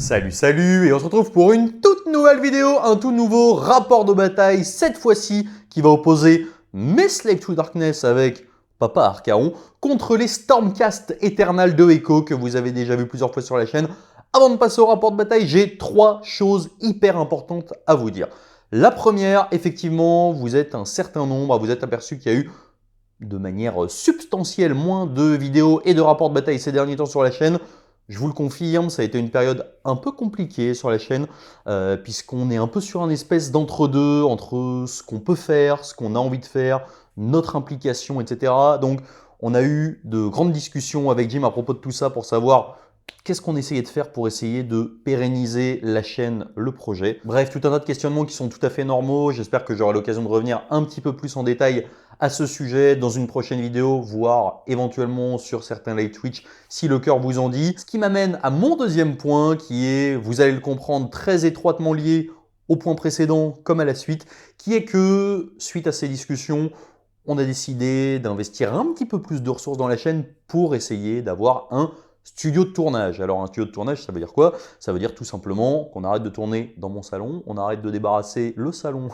Salut, salut, et on se retrouve pour une toute nouvelle vidéo, un tout nouveau rapport de bataille, cette fois-ci qui va opposer mes Slave to Darkness avec Papa Archaon contre les Stormcast Eternal de Echo que vous avez déjà vu plusieurs fois sur la chaîne. Avant de passer au rapport de bataille, j'ai 3 choses hyper importantes à vous dire. La première, effectivement, vous êtes un certain nombre à vous être aperçu qu'il y a eu de manière substantielle moins de vidéos et de rapports de bataille ces derniers temps sur la chaîne. Je vous le confirme, ça a été une période un peu compliquée sur la chaîne, puisqu'on est un peu sur un espèce d'entre-deux, entre ce qu'on peut faire, ce qu'on a envie de faire, notre implication, etc. Donc on a eu de grandes discussions avec Jim à propos de tout ça pour savoir qu'est-ce qu'on essayait de faire pour essayer de pérenniser la chaîne, le projet. Bref, tout un tas de questionnements qui sont tout à fait normaux. J'espère que j'aurai l'occasion de revenir un petit peu plus en détail à ce sujet dans une prochaine vidéo, voire éventuellement sur certains live Twitch si le cœur vous en dit. Ce qui m'amène à mon deuxième point qui est, vous allez le comprendre, très étroitement lié au point précédent comme à la suite, qui est que suite à ces discussions, on a décidé d'investir un petit peu plus de ressources dans la chaîne pour essayer d'avoir un studio de tournage. Alors un studio de tournage, ça veut dire quoi? Ça veut dire tout simplement qu'on arrête de tourner dans mon salon, on arrête de débarrasser le salon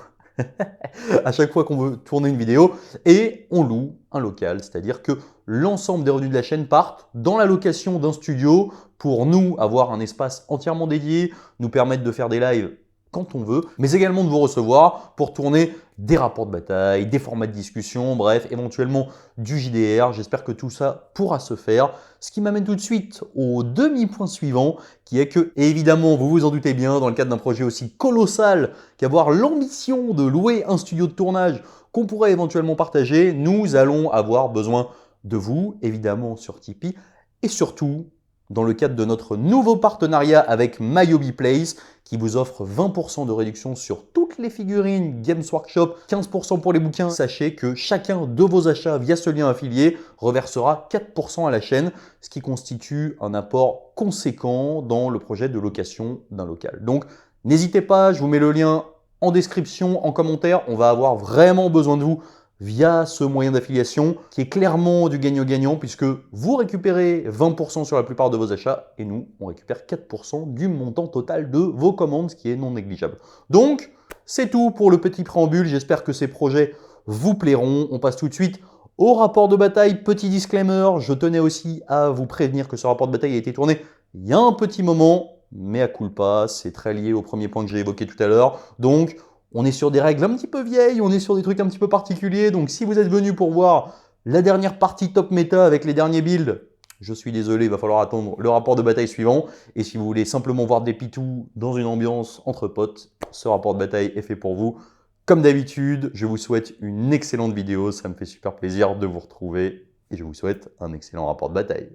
à chaque fois qu'on veut tourner une vidéo et on loue un local, c'est-à-dire que l'ensemble des revenus de la chaîne partent dans la location d'un studio pour nous avoir un espace entièrement dédié, nous permettre de faire des lives quand on veut, mais également de vous recevoir pour tourner des rapports de bataille, des formats de discussion, bref, éventuellement du JDR. J'espère que tout ça pourra se faire. Ce qui m'amène tout de suite au demi-point suivant, qui est que, évidemment, vous vous en doutez bien, dans le cadre d'un projet aussi colossal qu'avoir l'ambition de louer un studio de tournage qu'on pourrait éventuellement partager, nous allons avoir besoin de vous, évidemment sur Tipeee, et surtout dans le cadre de notre nouveau partenariat avec Myobi Place, qui vous offre 20% de réduction sur toutes les figurines Games Workshop, 15% pour les bouquins. Sachez que chacun de vos achats via ce lien affilié reversera 4% à la chaîne, ce qui constitue un apport conséquent dans le projet de location d'un local. Donc n'hésitez pas, je vous mets le lien en description, en commentaire. On va avoir vraiment besoin de vous via ce moyen d'affiliation qui est clairement du gagnant-gagnant puisque vous récupérez 20% sur la plupart de vos achats et nous, on récupère 4% du montant total de vos commandes, ce qui est non négligeable. Donc, c'est tout pour le petit préambule. J'espère que ces projets vous plairont. On passe tout de suite au rapport de bataille. Petit disclaimer, je tenais aussi à vous prévenir que ce rapport de bataille a été tourné il y a un petit moment, mais à culpa, c'est très lié au premier point que j'ai évoqué tout à l'heure. Donc, on est sur des règles un petit peu vieilles, on est sur des trucs un petit peu particuliers. Donc si vous êtes venu pour voir la dernière partie top méta avec les derniers builds, je suis désolé, il va falloir attendre le rapport de bataille suivant. Et si vous voulez simplement voir des pitous dans une ambiance entre potes, ce rapport de bataille est fait pour vous. Comme d'habitude, je vous souhaite une excellente vidéo, ça me fait super plaisir de vous retrouver et je vous souhaite un excellent rapport de bataille.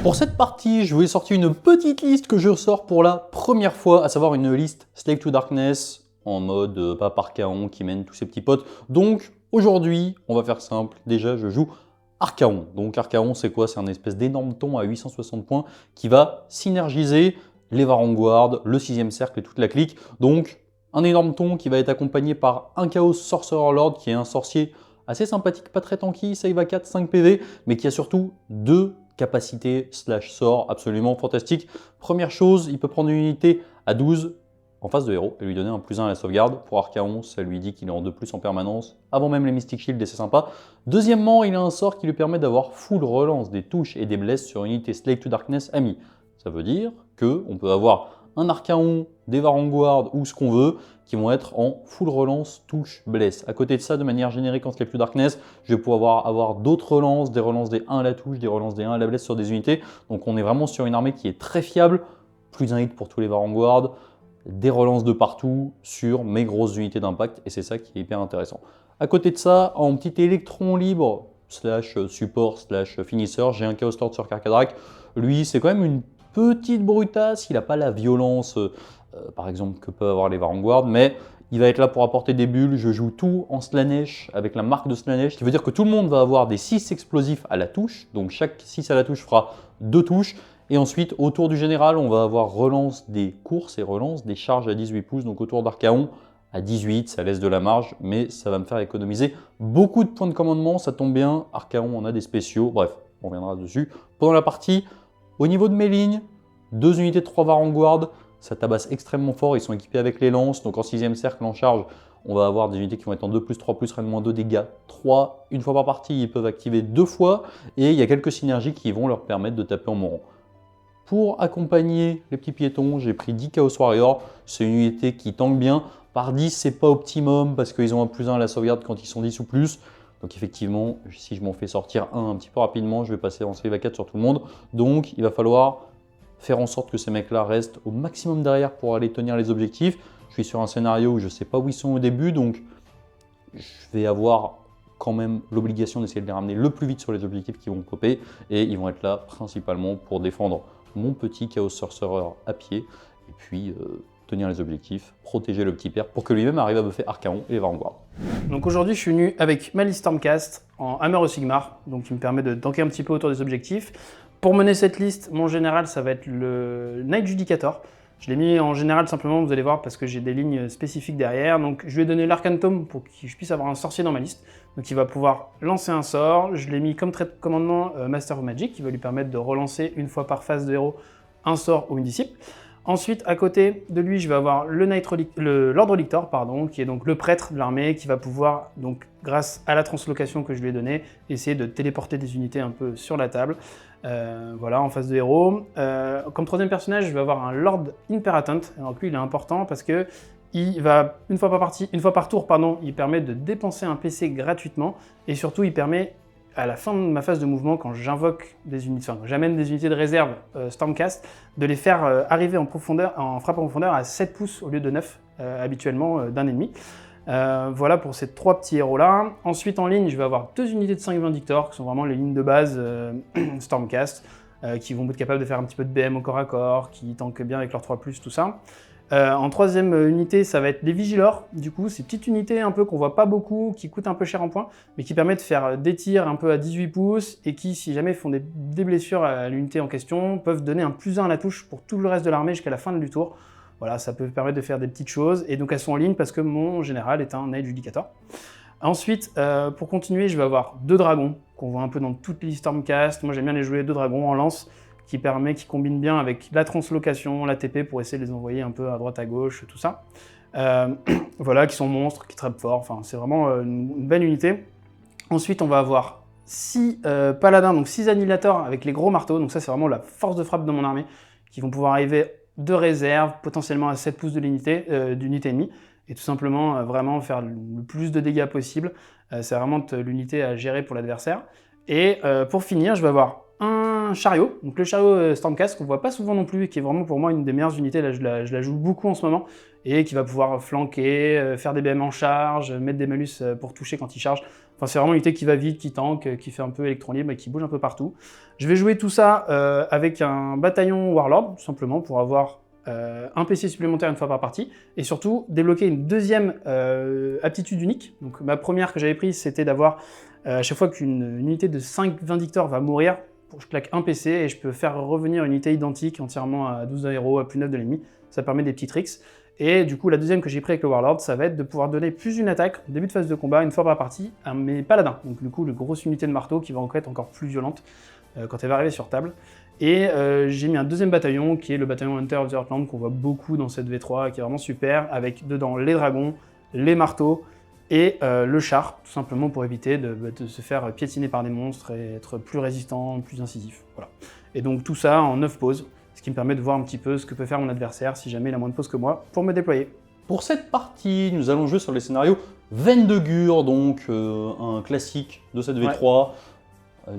Pour cette partie, je vous ai sorti une petite liste que je ressors pour la première fois, à savoir une liste Slave to Darkness, en mode Papa Archaon qui mène tous ses petits potes. Donc aujourd'hui, on va faire simple. Déjà, je joue Archaon. Donc Archaon, c'est quoi? C'est un espèce d'énorme ton à 860 points qui va synergiser les Varanguard, le 6e cercle et toute la clique. Donc un énorme ton qui va être accompagné par un Chaos Sorcerer Lord qui est un sorcier assez sympathique, pas très tanky, save à 4, 5 PV, mais qui a surtout 2 capacités slash sorts absolument fantastiques. Première chose, il peut prendre une unité à 12 en face de héros et lui donner un +1 à la sauvegarde. Pour Archaon, ça lui dit qu'il est en 2+ en permanence, avant même les Mystic Shield et c'est sympa. Deuxièmement, il a un sort qui lui permet d'avoir full relance des touches et des blesses sur une unité Slave to Darkness amie. Ça veut dire qu'on peut avoir un Archaon, des Varanguard ou ce qu'on veut, qui vont être en full relance, touche, blesse. À côté de ça, de manière générique en Slave to Darkness, je vais pouvoir avoir d'autres relances des 1 à la touche, des relances des 1 à la blesse sur des unités. Donc on est vraiment sur une armée qui est très fiable, +1 hit pour tous les Varanguard, des relances de partout sur mes grosses unités d'impact et c'est ça qui est hyper intéressant. À côté de ça, en petit électron libre slash support slash finisseur, j'ai un Chaos Lord sur Karkadrak. Lui, c'est quand même une petite brutasse, il n'a pas la violence par exemple que peuvent avoir les Varanguard, mais il va être là pour apporter des bulles. Je joue tout en Slaanesh avec la marque de Slaanesh, qui veut dire que tout le monde va avoir des 6 explosifs à la touche, donc chaque 6 à la touche fera 2 touches. Et ensuite, autour du général, on va avoir relance des courses et relance des charges à 18 pouces. Donc autour d'Archaon, à 18, ça laisse de la marge, mais ça va me faire économiser beaucoup de points de commandement. Ça tombe bien, Archaon, on a des spéciaux. Bref, on reviendra dessus pendant la partie. Au niveau de mes lignes, 2 unités de 3 Varanguard, ça tabasse extrêmement fort. Ils sont équipés avec les lances. Donc en 6e cercle en charge, on va avoir des unités qui vont être en 2+, 3+, reine -2 dégâts, 3 une fois par partie. Ils peuvent activer 2 fois. Et il y a quelques synergies qui vont leur permettre de taper en mourant. Pour accompagner les petits piétons, j'ai pris 10 Chaos Warrior. C'est une unité qui tank bien. Par 10, c'est pas optimum parce qu'ils ont un +1 à la sauvegarde quand ils sont 10 ou plus. Donc effectivement, si je m'en fais sortir un petit peu rapidement, je vais passer en save à 4 sur tout le monde. Donc il va falloir faire en sorte que ces mecs-là restent au maximum derrière pour aller tenir les objectifs. Je suis sur un scénario où je ne sais pas où ils sont au début, donc je vais avoir quand même l'obligation d'essayer de les ramener le plus vite sur les objectifs qui vont popper. Et ils vont être là principalement pour défendre mon petit Chaos Sorcerer à pied. Et puis tenir les objectifs, protéger le petit père pour que lui-même arrive à buffer Archaon et les Vanguard. Donc aujourd'hui, je suis venu avec ma liste Stormcast en Hammer au Sigmar, donc qui me permet de tanker un petit peu autour des objectifs. Pour mener cette liste, mon général, ça va être le Knight Judicator. Je l'ai mis en général simplement, vous allez voir, parce que j'ai des lignes spécifiques derrière. Donc je lui ai donné l'Arcane Tome pour que je puisse avoir un sorcier dans ma liste. Donc il va pouvoir lancer un sort. Je l'ai mis comme trait de commandement Master of Magic, qui va lui permettre de relancer une fois par phase de héros un sort ou une disciple. Ensuite, à côté de lui, je vais avoir le Lord Relictor, pardon, qui est donc le prêtre de l'armée, qui va pouvoir, donc, grâce à la translocation que je lui ai donnée, essayer de téléporter des unités un peu sur la table. Voilà, en phase de héros. Comme troisième personnage, je vais avoir un Lord Imperatant. Alors lui, il est important parce que il va, une fois par tour, pardon, il permet de dépenser un PC gratuitement, et surtout, il permet à la fin de ma phase de mouvement, quand j'invoque des unités, enfin, quand j'amène des unités de réserve Stormcast, de les faire arriver en profondeur, en frappe en profondeur à 7 pouces au lieu de 9 habituellement d'un ennemi. Voilà pour ces 3 petits héros-là. Ensuite, en ligne, je vais avoir 2 unités de 5 Vindictors, qui sont vraiment les lignes de base Stormcast, qui vont être capables de faire un petit peu de BM au corps à corps, qui tankent bien avec leurs 3+, tout ça. En troisième unité, ça va être les Vigilors. Du coup, ces petites unités un peu qu'on voit pas beaucoup, qui coûtent un peu cher en points, mais qui permettent de faire des tirs un peu à 18 pouces et qui, si jamais font des blessures à l'unité en question, peuvent donner un +1 à la touche pour tout le reste de l'armée jusqu'à la fin du tour. Voilà, ça peut permettre de faire des petites choses. Et donc elles sont en ligne parce que mon général est un Knight Judicator. Ensuite, pour continuer, je vais avoir 2 dragons qu'on voit un peu dans toutes les Stormcast. Moi, j'aime bien les jouer 2 dragons en lance, qui combine bien avec la translocation, la TP pour essayer de les envoyer un peu à droite à gauche, tout ça. Voilà, qui sont monstres, qui trappent fort, enfin c'est vraiment une belle unité. Ensuite, on va avoir 6 paladins, donc 6 annihilateurs avec les gros marteaux, donc ça c'est vraiment la force de frappe de mon armée, qui vont pouvoir arriver de réserve, potentiellement à 7 pouces de l'unité, d'unité ennemie, et tout simplement vraiment faire le plus de dégâts possible. C'est vraiment l'unité à gérer pour l'adversaire. Et pour finir, je vais avoir un chariot, donc le chariot Stormcast qu'on voit pas souvent non plus et qui est vraiment pour moi une des meilleures unités, là je la joue beaucoup en ce moment, et qui va pouvoir flanquer, faire des BM en charge, mettre des malus pour toucher quand il charge. Enfin c'est vraiment une unité qui va vite, qui tank, qui fait un peu électron libre et qui bouge un peu partout. Je vais jouer tout ça avec un bataillon Warlord, tout simplement pour avoir un PC supplémentaire une fois par partie, et surtout débloquer une deuxième aptitude unique. Donc ma première que j'avais prise, c'était d'avoir à chaque fois qu'une unité de 5 Vindictors va mourir, je claque un PC et je peux faire revenir une unité identique entièrement à 12 héros, à +9 de l'ennemi. Ça permet des petits tricks. Et du coup, la deuxième que j'ai pris avec le Warlord, ça va être de pouvoir donner plus d'une attaque au début de phase de combat, une fois par partie, à mes paladins. Donc du coup, une grosse unité de marteau qui va être encore plus violente quand elle va arriver sur table. Et j'ai mis un deuxième bataillon qui est le bataillon Hunter of the Heartland qu'on voit beaucoup dans cette V3, qui est vraiment super, avec dedans les dragons, les marteaux et le char, tout simplement pour éviter de se faire piétiner par des monstres et être plus résistant, plus incisif. Voilà. Et donc tout ça en 9 pauses, ce qui me permet de voir un petit peu ce que peut faire mon adversaire si jamais il a moins de pauses que moi pour me déployer. Pour cette partie, nous allons jouer sur les scénarios Veine de Gur, donc un classique de cette V3. Ouais.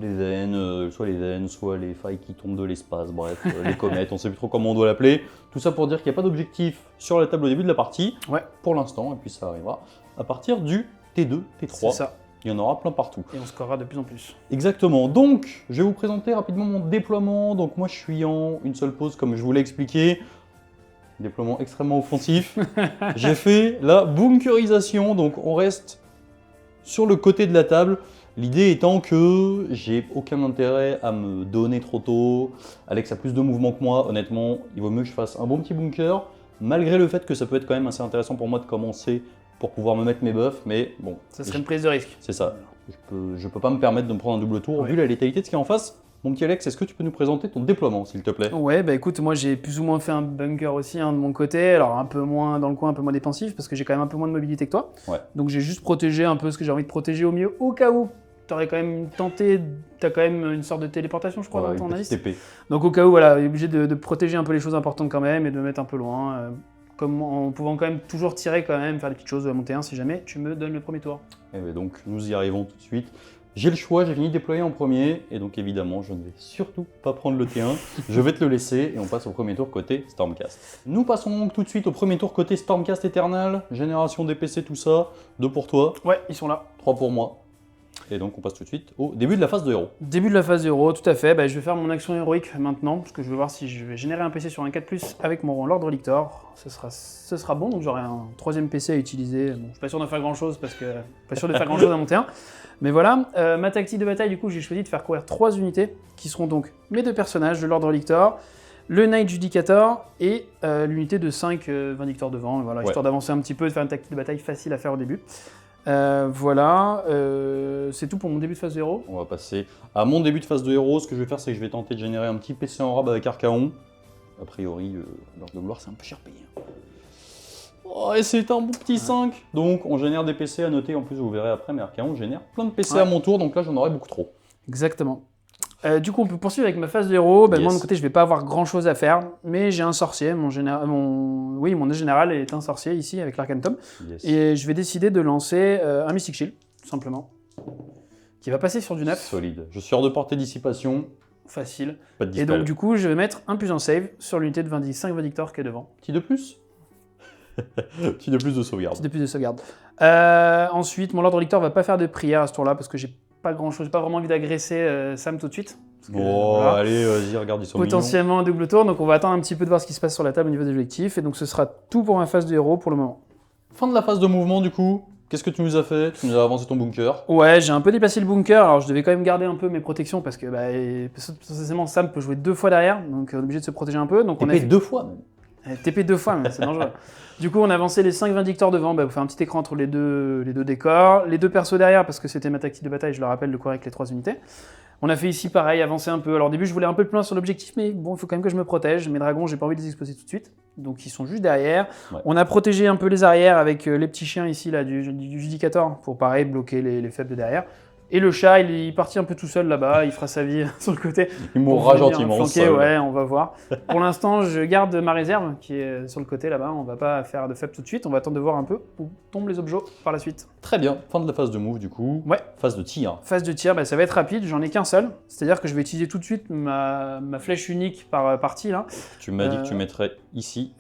Les veines, soit les veines, soit les failles qui tombent de l'espace, bref, les comètes, on ne sait plus trop comment on doit l'appeler. Tout ça pour dire qu'il n'y a pas d'objectif sur la table au début de la partie, pour l'instant, et puis ça arrivera à partir du T2, T3. C'est ça. Il y en aura plein partout. Et on scorera de plus en plus. Exactement. Donc, je vais vous présenter rapidement mon déploiement. Donc moi, je suis en une seule pause, comme je vous l'ai expliqué. Déploiement extrêmement offensif. J'ai fait la bunkerisation, donc on reste sur le côté de la table. L'idée étant que j'ai aucun intérêt à me donner trop tôt. Alex a plus de mouvement que moi, honnêtement, il vaut mieux que je fasse un bon petit bunker, malgré le fait que ça peut être quand même assez intéressant pour moi de commencer pour pouvoir me mettre mes buffs, mais bon. Ça serait une prise de risque. C'est ça. Je peux pas me permettre de me prendre un double tour vu la létalité de ce qui est en face Mon petit Alex, est-ce que tu peux nous présenter ton déploiement, s'il te plaît? Ouais, bah écoute, moi j'ai plus ou moins fait un bunker aussi de mon côté, alors un peu moins dans le coin, un peu moins dépensif, parce que j'ai quand même un peu moins de mobilité que toi. Ouais. Donc j'ai juste protégé un peu ce que j'ai envie de protéger au mieux, au cas où t'aurais quand même tenté, t'as quand même une sorte de téléportation, je crois, Ouais, dans une ton petite analyse. épée. Donc au cas où, voilà, obligé de protéger un peu les choses importantes quand même et de me mettre un peu loin, comme en pouvant quand même toujours tirer quand même, faire des petites choses, monter un si jamais tu me donnes le premier tour. Et bien donc, nous y arrivons tout de suite. J'ai le choix, j'ai fini de déployer en premier, et donc évidemment, je ne vais surtout pas prendre le T1. Je vais te le laisser, et on passe au premier tour côté Stormcast. Nous passons donc tout de suite au premier tour côté Stormcast Eternal, génération des PC, tout ça. 2 pour toi, Ouais, ils sont là. 3 pour moi. Et donc on passe tout de suite au début de la phase de héros. Début de la phase héros, tout à fait. Bah, je vais faire mon action héroïque maintenant, parce que je veux voir si je vais générer un PC sur un 4+, avec mon Lord Relictor. Ce sera bon, donc j'aurai un 3e PC à utiliser. Bon, je suis pas sûr de faire grand chose, parce que pas sûr de faire grand chose à monter un. Mais voilà, ma tactique de bataille, du coup, j'ai choisi de faire courir 3 unités, qui seront donc mes 2 personnages, le Lord Relictor, le Knight Judicator et l'unité de 5 Vindictors devant, voilà, Ouais. histoire d'avancer un petit peu, de faire une tactique de bataille facile à faire au début. Voilà, c'est tout pour mon début de phase de héros. On va passer à mon début de phase de héros. Ce que je vais faire, c'est que je vais tenter de générer un petit PC en rab avec Archaon. A priori, l'heure de gloire, c'est un peu cher payé. Oh, et c'est un bon petit 5. Donc, on génère des PC à noter. En plus, vous verrez après, mais Archaon génère plein de PC à mon tour. Donc là, j'en aurai beaucoup trop. Exactement. Du coup, on peut poursuivre avec ma phase de héros. Moi, Yes. de mon côté, je vais pas avoir grand chose à faire, mais j'ai un sorcier. Mon général est un sorcier ici avec l'Arcantum. Yes. Et je vais décider de lancer un Mystic Shield, tout simplement, qui va passer sur du 9. Solide. Je suis hors de portée dissipation. Facile. Pas de Et dispel. donc, du coup, je vais mettre un puissance save sur l'unité de 25 Vindictor qui est devant. Petit de plus. Petit de plus de sauvegarde. De plus de sauvegarde. Ensuite, mon Lord Relictor va pas faire de prière à ce tour-là parce que j'ai pas grand chose, j'ai pas vraiment envie d'agresser Sam tout de suite. Parce que, Oh, voilà. allez, vas-y, regarde, ils sont mignons. Potentiellement un double tour, donc on va attendre un petit peu de voir ce qui se passe sur la table au niveau des objectifs. Et donc ce sera tout pour ma phase de héros pour le moment. Fin de la phase de mouvement, du coup. Qu'est-ce que tu nous as fait? Tu nous as avancé ton bunker. Ouais, j'ai un peu déplacé le bunker, alors je devais quand même garder un peu mes protections parce que potentiellement Sam peut jouer 2 fois derrière, donc on est obligé de se protéger un peu. Donc on a TP fait 2 fois, même. TP 2 fois, mais c'est dangereux. Du coup, on a avancé les 5 Vindictors devant pour faire un petit écran entre les deux décors. Les 2 persos derrière, parce que c'était ma tactique de bataille, je le rappelle, de courir avec les 3 unités. On a fait ici pareil, avancer un peu. Alors au début, je voulais un peu plus loin sur l'objectif, mais bon, il faut quand même que je me protège. Mes dragons, j'ai pas envie de les exploser tout de suite. Donc ils sont juste derrière. Ouais. On a protégé un peu les arrières avec les petits chiens ici là, du Judicator pour pareil bloquer les faibles de derrière. Et le chat, il est parti un peu tout seul là-bas, il fera sa vie sur le côté. Il Pour mourra venir gentiment. flanquer, seul. ouais, on va voir. Pour l'instant, je garde ma réserve qui est sur le côté là-bas. On va pas faire de faible tout de suite. On va attendre de voir un peu où tombent les objets par la suite. Très bien. Fin de la phase de move, du coup. Ouais. Phase de tir. Phase de tir, ça va être rapide. J'en ai qu'un seul. C'est-à-dire que je vais utiliser tout de suite ma flèche unique par partie là, Tu m'as dit que tu mettrais ici.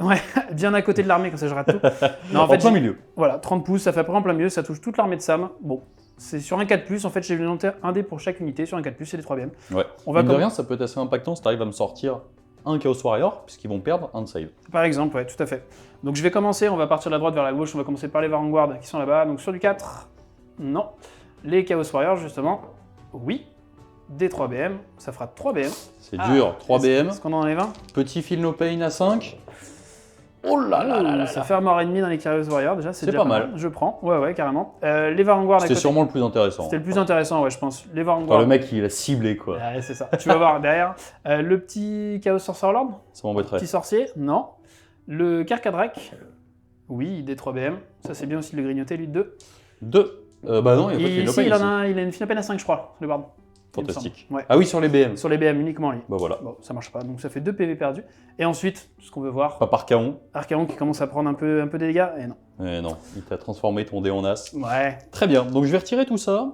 bien à côté de l'armée, comme ça je rate tout. Non, En plein j'ai- milieu. Voilà, 30 pouces, ça fait à peu près en plein milieu. Ça touche toute l'armée de Sam. Bon. C'est sur un 4+, en fait j'ai monté un dé pour chaque unité, sur un 4+, c'est les 3 BM. Ouais. On va Mine de comme- rien, ça peut être assez impactant si tu arrives à me sortir un Chaos Warrior, puisqu'ils vont perdre un de save. Par exemple, ouais, tout à fait. Donc je vais commencer, on va partir de la droite vers la gauche, on va commencer par les Vanguard qui sont là-bas. Donc sur du 4, non. Les Chaos Warriors, justement, oui. Des 3 BM, ça fera 3 BM. C'est dur. 3 BM. Est-ce qu'on en enlève un? Petit Feel No Pain à 5. Oh là là là là Ça là. fait un mort ennemi dans les Chaos Warriors, déjà, c'est C'est déjà pas mal. Je prends, ouais, carrément. Les Vanguard à C'était côté. sûrement le plus intéressant. C'était le plus intéressant, ouais, je pense. Les Enfin, Vanguard. le mec, il a ciblé, quoi. Ouais, c'est ça. Tu vas voir derrière. Le petit Chaos Sorcerer Lord. Ça m'embêterait. Petit sorcier, non. Le Carcadrak, oui, des 3 BM. Ça, c'est bien aussi de le grignoter, lui, de 2. 2. Bah non, il n'y a pas de Et Feel No ici, Pain il, ici. il a une fine peine à 5, je crois, le Bard. il me Fantastique. semble. Ouais. Ah oui, sur les BM. Sur les BM uniquement, lui. Bah voilà. Bon, ça marche pas, donc ça fait 2 PV perdus. Et ensuite, ce qu'on veut voir, Pas par Chaon. Archaon qui commence à prendre un peu des dégâts, et non. Eh non, il t'a transformé ton dé en as. Ouais. Très bien, donc je vais retirer tout ça.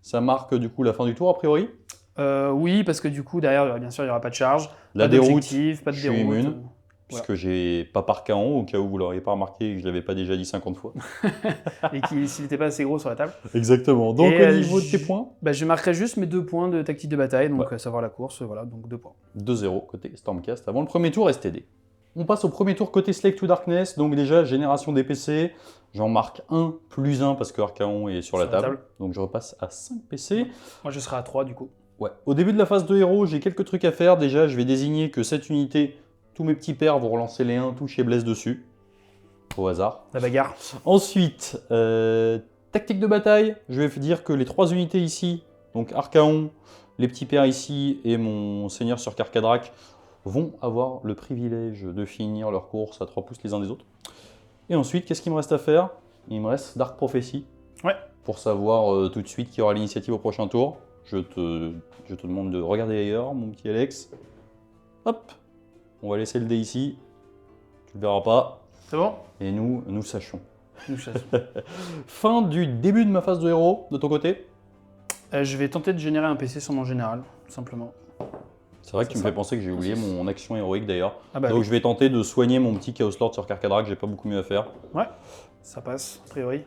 Ça marque du coup la fin du tour a priori. Oui, parce que du coup, derrière, bien sûr, il n'y aura pas de charge. La pas déroute, d'objectif, pas de je suis déroute. immune. Puisque j'ai pas par Chaon, au cas où vous l'auriez pas remarqué et que je l'avais pas déjà dit 50 fois. Et s'il n'était pas assez gros sur la table. Exactement. Donc Et, au niveau de tes points, Je marquerai juste mes 2 points de tactique de bataille, donc Ouais. savoir la course, voilà, donc 2 points. 2-0 côté Stormcast avant le premier tour STD. On passe au premier tour côté Slave to Darkness, donc déjà génération des PC. J'en marque 1 plus 1 parce que Archaon est sur la table. Donc je repasse à 5 PC. Moi, je serai à 3 du coup. Ouais. Au début de la phase de héros, j'ai quelques trucs à faire. Déjà, je vais désigner que cette unité, tous mes petits pairs vont relancer les 1, touche et blesse dessus. Au hasard. La bagarre. Ensuite, tactique de bataille. Je vais dire que les 3 unités ici, donc Archaon, Les petits pères ici et mon seigneur sur Carcadrak vont avoir le privilège de finir leur course à 3 pouces les uns des autres. Et ensuite, qu'est-ce qu'il me reste à faire? Il me reste Dark Prophecy. Ouais. Pour savoir tout de suite qui aura l'initiative au prochain tour. Je te demande de regarder ailleurs, mon petit Alex. Hop, on va laisser le dé ici. Tu le verras pas. C'est bon? Et nous sachons. Nous chassons. Fin du début de ma phase de héros, de ton côté. Je vais tenter de générer un PC sur mon général, tout simplement. C'est vrai que tu me fais penser que j'ai oublié mon action héroïque d'ailleurs. Ah bah Donc oui. je vais tenter de soigner mon petit Chaos Lord sur Carcadrak, j'ai pas beaucoup mieux à faire. Ouais, ça passe, a priori.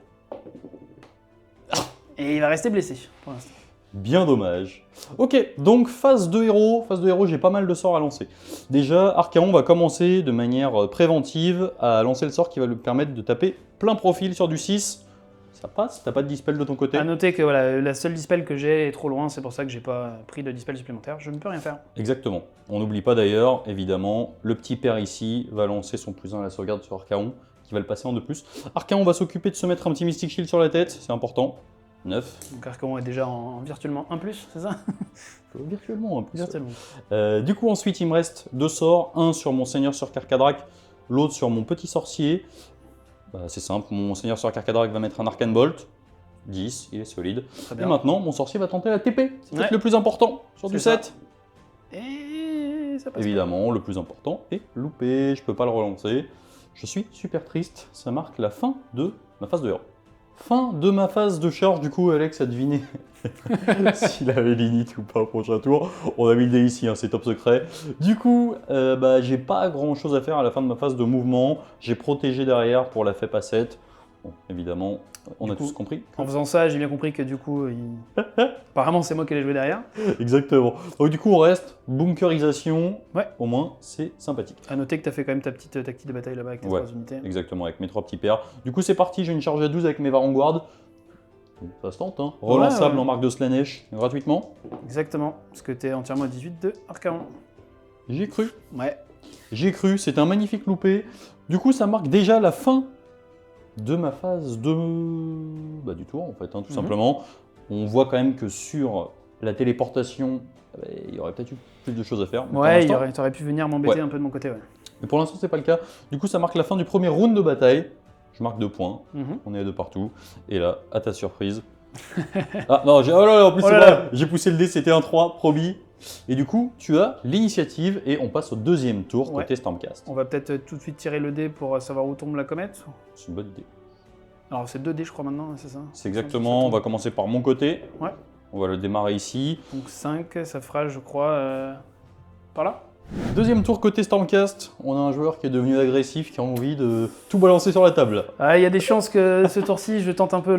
Et il va rester blessé, pour l'instant. Bien dommage. Ok, donc phase de héros. Phase de héros, j'ai pas mal de sorts à lancer. Déjà, Archaon va commencer de manière préventive à lancer le sort qui va lui permettre de taper plein profil sur du 6. Ça passe? T'as pas de dispel de ton côté? À noter que voilà, la seule dispel que j'ai est trop loin, c'est pour ça que j'ai pas pris de dispel supplémentaire. Je ne peux rien faire. Exactement. On n'oublie pas d'ailleurs, évidemment, le petit père ici va lancer son +1 à la sauvegarde sur Archaon, qui va le passer en 2+. Archaon va s'occuper de se mettre un petit Mystic Shield sur la tête, c'est important. 9. Donc Archaon est déjà en virtuellement 1+, c'est ça? Virtuellement en plus. Virtuellement. Du coup, ensuite, il me reste 2 sorts. Un sur mon seigneur sur Carcadrak, l'autre sur mon petit sorcier. Bah, c'est simple, mon seigneur sur Carcadrak va mettre un Arcane Bolt. 10, il est solide. Très Et bien. maintenant, mon sorcier va tenter la TP. C'est peut-être Ouais. le plus important sur du C'est ça. 7. Et ça passe. Évidemment, le plus important est loupé. Je peux pas le relancer. Je suis super triste. Ça marque la fin de ma phase de héros. Fin de ma phase de charge, du coup, Alex a deviné s'il avait l'init ou pas au prochain tour. On a mis le dé ici, hein, c'est top secret. Du coup, j'ai pas grand chose à faire à la fin de ma phase de mouvement. J'ai protégé derrière pour la FEP à 7. Bon, évidemment, on a coup, tous compris. En faisant ça, j'ai bien compris que du coup, apparemment c'est moi qui allais jouer derrière. Exactement. Donc du coup, on reste bunkerisation. Ouais. Au moins, c'est sympathique. À noter que tu as fait quand même ta petite tactique de bataille là-bas avec tes Ouais. 3 unités. Exactement, avec mes 3 petits pères. Du coup, c'est parti, j'ai une charge à 12 avec mes Varanguard. Ça se tente, hein. Relançable Ouais. en marque de Slanesh, gratuitement. Exactement, parce que tu es entièrement à 18 de Archaon. J'y ai cru. Ouais. J'y ai cru, c'est un magnifique loupé. Du coup, ça marque déjà la fin de ma phase du tour, en fait, hein, tout simplement. On voit quand même que sur la téléportation, il y aurait peut-être eu plus de choses à faire. Mais pour Ouais, l'instant- t'aurais pu venir m'embêter Ouais. un peu de mon côté, ouais. Mais pour l'instant, c'est pas le cas. Du coup, ça marque la fin du premier round de bataille. Je marque 2 points. Mhm. On est à 2 partout. Et là, à ta surprise. Ah non, oh là là, en plus, Oh c'est là là. vrai. J'ai poussé le dé, c'était un 3, promis. Et du coup, tu as l'initiative et on passe au deuxième tour Ouais. côté Stormcast. On va peut-être tout de suite tirer le dé pour savoir où tombe la comète. C'est une bonne idée. Alors c'est 2 dés je crois maintenant, c'est ça? C'est exactement, on va commencer par mon côté. Ouais. On va le démarrer ici. Donc 5, ça fera je crois par là. Deuxième tour côté Stormcast. On a un joueur qui est devenu agressif, qui a envie de tout balancer sur la table. Ah, il y a des chances que ce tour-ci je tente un peu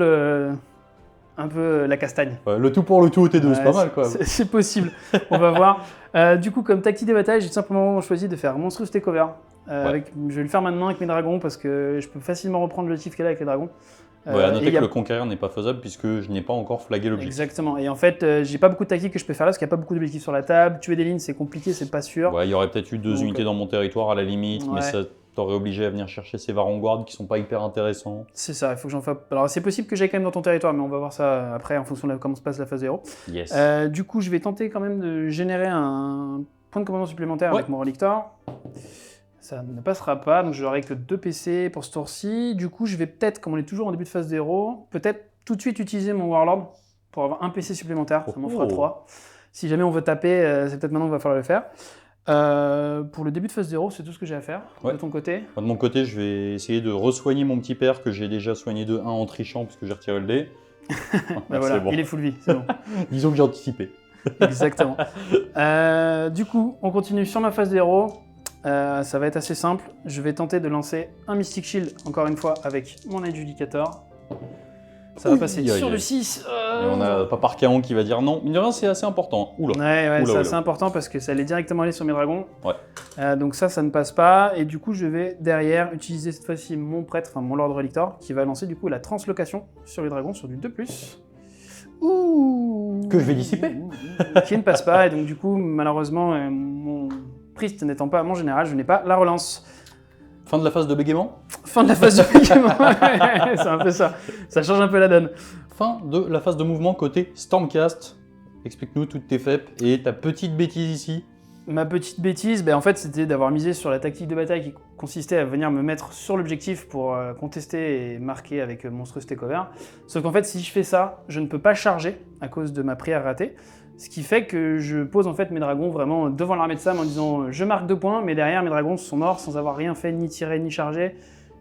la castagne. Ouais, le tout pour le tout au T2, c'est Ouais, pas mal quoi. C'est possible, on va voir. Du coup, comme tactique des batailles, j'ai tout simplement choisi de faire Monstrous Takeover. Je vais le faire maintenant avec mes dragons parce que je peux facilement reprendre l'objectif qu'elle a avec les dragons. Ouais, à noter et il y que a- le conquérir n'est pas faisable puisque je n'ai pas encore flagué l'objectif. Exactement. Et en fait, j'ai pas beaucoup de tactiques que je peux faire là parce qu'il n'y a pas beaucoup d'objectifs sur la table. Tuer des lignes, c'est compliqué, c'est pas sûr. Ouais, il y aurait peut-être eu 2 Donc, unités dans mon territoire à la limite, ouais. mais ça t'aurait obligé à venir chercher ces Varanguard qui sont pas hyper intéressants. C'est ça, il faut que j'en fasse. Alors, c'est possible que j'aille quand même dans ton territoire, mais on va voir ça après en fonction de comment se passe la phase 0. Yes. Du coup, je vais tenter quand même de générer un point de commandement supplémentaire Ouais. avec mon Relictor. Ça ne passera pas, donc je n'aurai que 2 PC pour ce tour-ci. Du coup, je vais peut-être, comme on est toujours en début de phase 0, peut-être tout de suite utiliser mon Warlord pour avoir un PC supplémentaire. Ça m'en fera Oh. 3. Si jamais on veut taper, c'est peut-être maintenant qu'il va falloir le faire. Pour le début de phase 0, c'est tout ce que j'ai à faire. Ouais. De ton côté. Moi, de mon côté, je vais essayer de re-soigner mon petit père que j'ai déjà soigné de 1 en trichant puisque j'ai retiré le dé. Bah voilà, C'est bon. il est full vie, c'est bon. Disons que j'ai anticipé. Exactement. Du coup, on continue sur ma phase de héros. Ça va être assez simple. Je vais tenter de lancer un Mystic Shield, encore une fois, avec mon Adjudicator. Ça va Ouh, passer aïe, sur aïe. le 6. Et on a Papa Archaon qui va dire non. Mine de rien, c'est assez important. Oula. Ouais, Oula, c'est oula. assez important parce que ça allait directement aller sur mes dragons. Ouais. Donc ça ne passe pas. Et du coup, je vais derrière utiliser cette fois-ci mon prêtre, enfin mon Lord Relictor, qui va lancer du coup la translocation sur les dragons sur du 2+. Ouh. Que je vais dissiper. Qui ne passe pas. Et donc du coup, malheureusement, mon priest n'étant pas mon général, je n'ai pas la relance. Fin de la phase de bégaiement. Fin de la phase de bégaiement. C'est un peu ça. Ça change un peu la donne. Fin de la phase de mouvement côté Stormcast. explique-nous toutes tes FEP et ta petite bêtise ici. Ma petite bêtise, en fait, c'était d'avoir misé sur la tactique de bataille qui consistait à venir me mettre sur l'objectif pour contester et marquer avec monstrueuse takeover. Sauf qu'en fait, si je fais ça, je ne peux pas charger à cause de ma prière ratée. Ce qui fait que je pose en fait mes dragons vraiment devant l'armée de Sam en disant je marque 2 points, mais derrière mes dragons sont morts sans avoir rien fait, ni tiré, ni chargé.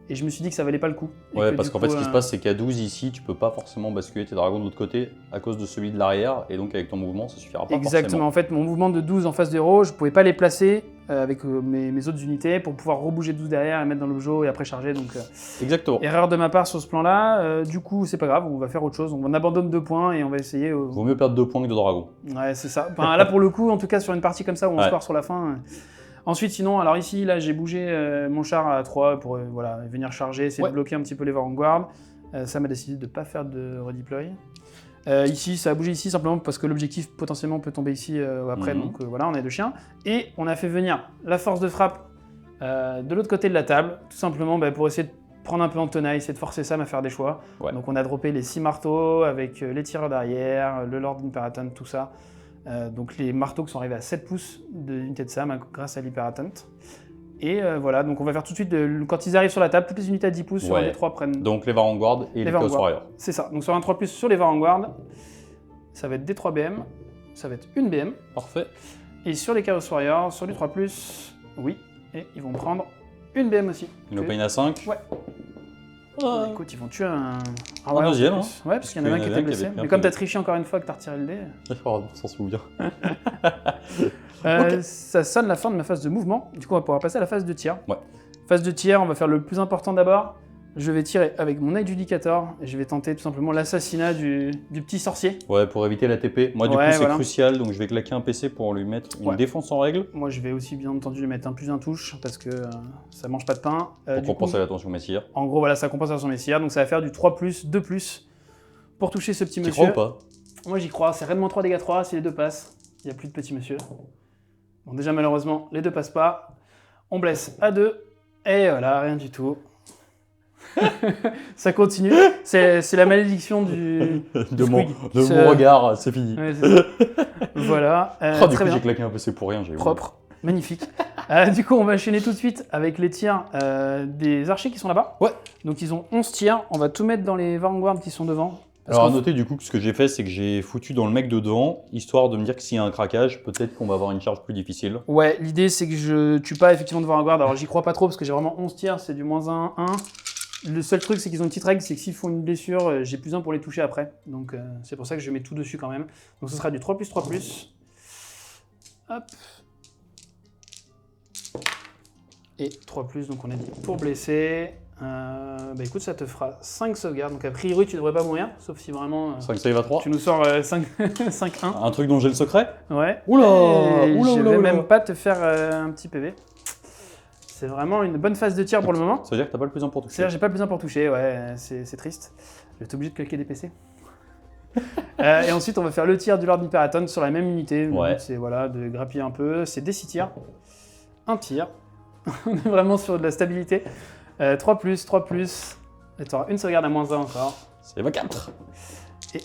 Et je me suis dit que ça valait pas le coup. Ouais, parce qu'en fait, ce qui se passe, c'est qu'à 12 ici, tu peux pas forcément basculer tes dragons de l'autre côté à cause de celui de l'arrière, et donc avec ton mouvement, ça suffira pas Exactement, forcément. en fait, mon mouvement de 12 en face de héros, je pouvais pas les placer avec mes autres unités pour pouvoir rebouger 12 derrière et mettre dans l'objet et après charger. Donc, Exactement. erreur de ma part sur ce plan-là. Du coup, c'est pas grave, on va faire autre chose. On abandonne 2 points et on va essayer. Vaut mieux perdre 2 points que 2 dragons. Ouais, c'est ça. Enfin, là, pour le coup, en tout cas, sur une partie comme ça où on score sur la fin. Ensuite, sinon, alors ici, là, j'ai bougé mon char à 3 pour voilà, venir charger, essayer de bloquer un petit peu les Vanguard. Ça m'a décidé de ne pas faire de redeploy. Ici, ça a bougé ici simplement parce que l'objectif potentiellement peut tomber ici après, donc voilà, on a 2 chiens. Et on a fait venir la force de frappe de l'autre côté de la table, tout simplement pour essayer de prendre un peu en tenaille, essayer de forcer Sam à faire des choix. Ouais. Donc on a droppé les 6 marteaux avec les tireurs d'arrière, le Lord d'Imperaton, tout ça. Donc les marteaux qui sont arrivés à 7 pouces de l'unité de Sam grâce à l'Hyperatant. Et voilà, donc on va faire tout de suite, quand ils arrivent sur la table, toutes les unités à 10 pouces sur un des 3 prennent. Donc les Vanguard et les Chaos Warriors. C'est ça, donc sur un 3+, sur les Vanguard, ça va être des 3 BM, ça va être une BM. Parfait. Et sur les Chaos Warriors, sur les 3+, oui, et ils vont prendre une BM aussi. Une Opaine à 5. Ouais. Écoute, ils vont tuer un deuxième. Ouais, parce qu'il y en a un qui était blessé. Mais comme t'as triché encore une fois que t'as retiré le dé. On s'en souvient. Ça sonne la fin de ma phase de mouvement. Du coup, on va pouvoir passer à la phase de tir. Ouais. Phase de tir, on va faire le plus important d'abord. Je vais tirer avec mon Adjudicator et je vais tenter tout simplement l'assassinat du petit sorcier. Ouais, pour éviter la TP. Moi, du coup, c'est crucial, donc je vais claquer un PC pour lui mettre une défense en règle. Moi, je vais aussi, bien entendu, lui mettre un +1 touche parce que ça mange pas de pain. Pour compenser la tension messire. En gros, voilà, ça compense la tension messire. Donc, ça va faire du 3+, 2+, pour toucher ce petit monsieur. Tu crois ou pas? Moi, j'y crois. C'est Raid-3 dégâts 3 si les 2 passent. Il n'y a plus de petit monsieur. Bon, déjà, malheureusement, les 2 passent pas. On blesse à 2. Et voilà, rien du tout. Ça continue. C'est la malédiction de mon regard, c'est fini. Ouais, c'est ça. Voilà. Du coup, j'ai claqué un PC pour rien. Propre. Magnifique. Du coup, on va enchaîner tout de suite avec les tirs des archers qui sont là-bas. Ouais. Donc, ils ont 11 tirs. On va tout mettre dans les Vanguard qui sont devant. Alors à noter du coup que ce que j'ai fait, c'est que j'ai foutu dans le mec de devant, histoire de me dire que s'il y a un craquage, peut-être qu'on va avoir une charge plus difficile. Ouais, l'idée c'est que je tue pas effectivement de Vanguard, alors j'y crois pas trop parce que j'ai vraiment 11 tirs, c'est du -1, 1. Le seul truc c'est qu'ils ont une petite règle, c'est que s'ils font une blessure, j'ai +1 pour les toucher après. Donc c'est pour ça que je mets tout dessus quand même. Donc ce sera du 3+, 3+. Hop. Et 3+, donc on a dit pour blesser. Écoute, ça te fera 5 sauvegardes, donc a priori tu devrais pas mourir, sauf si vraiment 5 save à 3. Tu nous sors 5-1. Un truc dont j'ai le secret. Ouais. Oula, je vais même pas te faire un petit PV. C'est vraiment une bonne phase de tir pour le moment. Ça veut dire que t'as pas le +1 pour toucher. C'est-à-dire j'ai pas le +1 pour toucher, ouais, c'est triste. Je vais être obligé de claquer des PC. Et ensuite on va faire le tir du Lord d'Hyperaton sur la même unité. Ouais. C'est voilà, de grappiller un peu, c'est des 6 tirs. Un tir. On est vraiment sur de la stabilité. 3+, 3+, et tu auras une sauvegarde à -1 encore. C'est 24. Et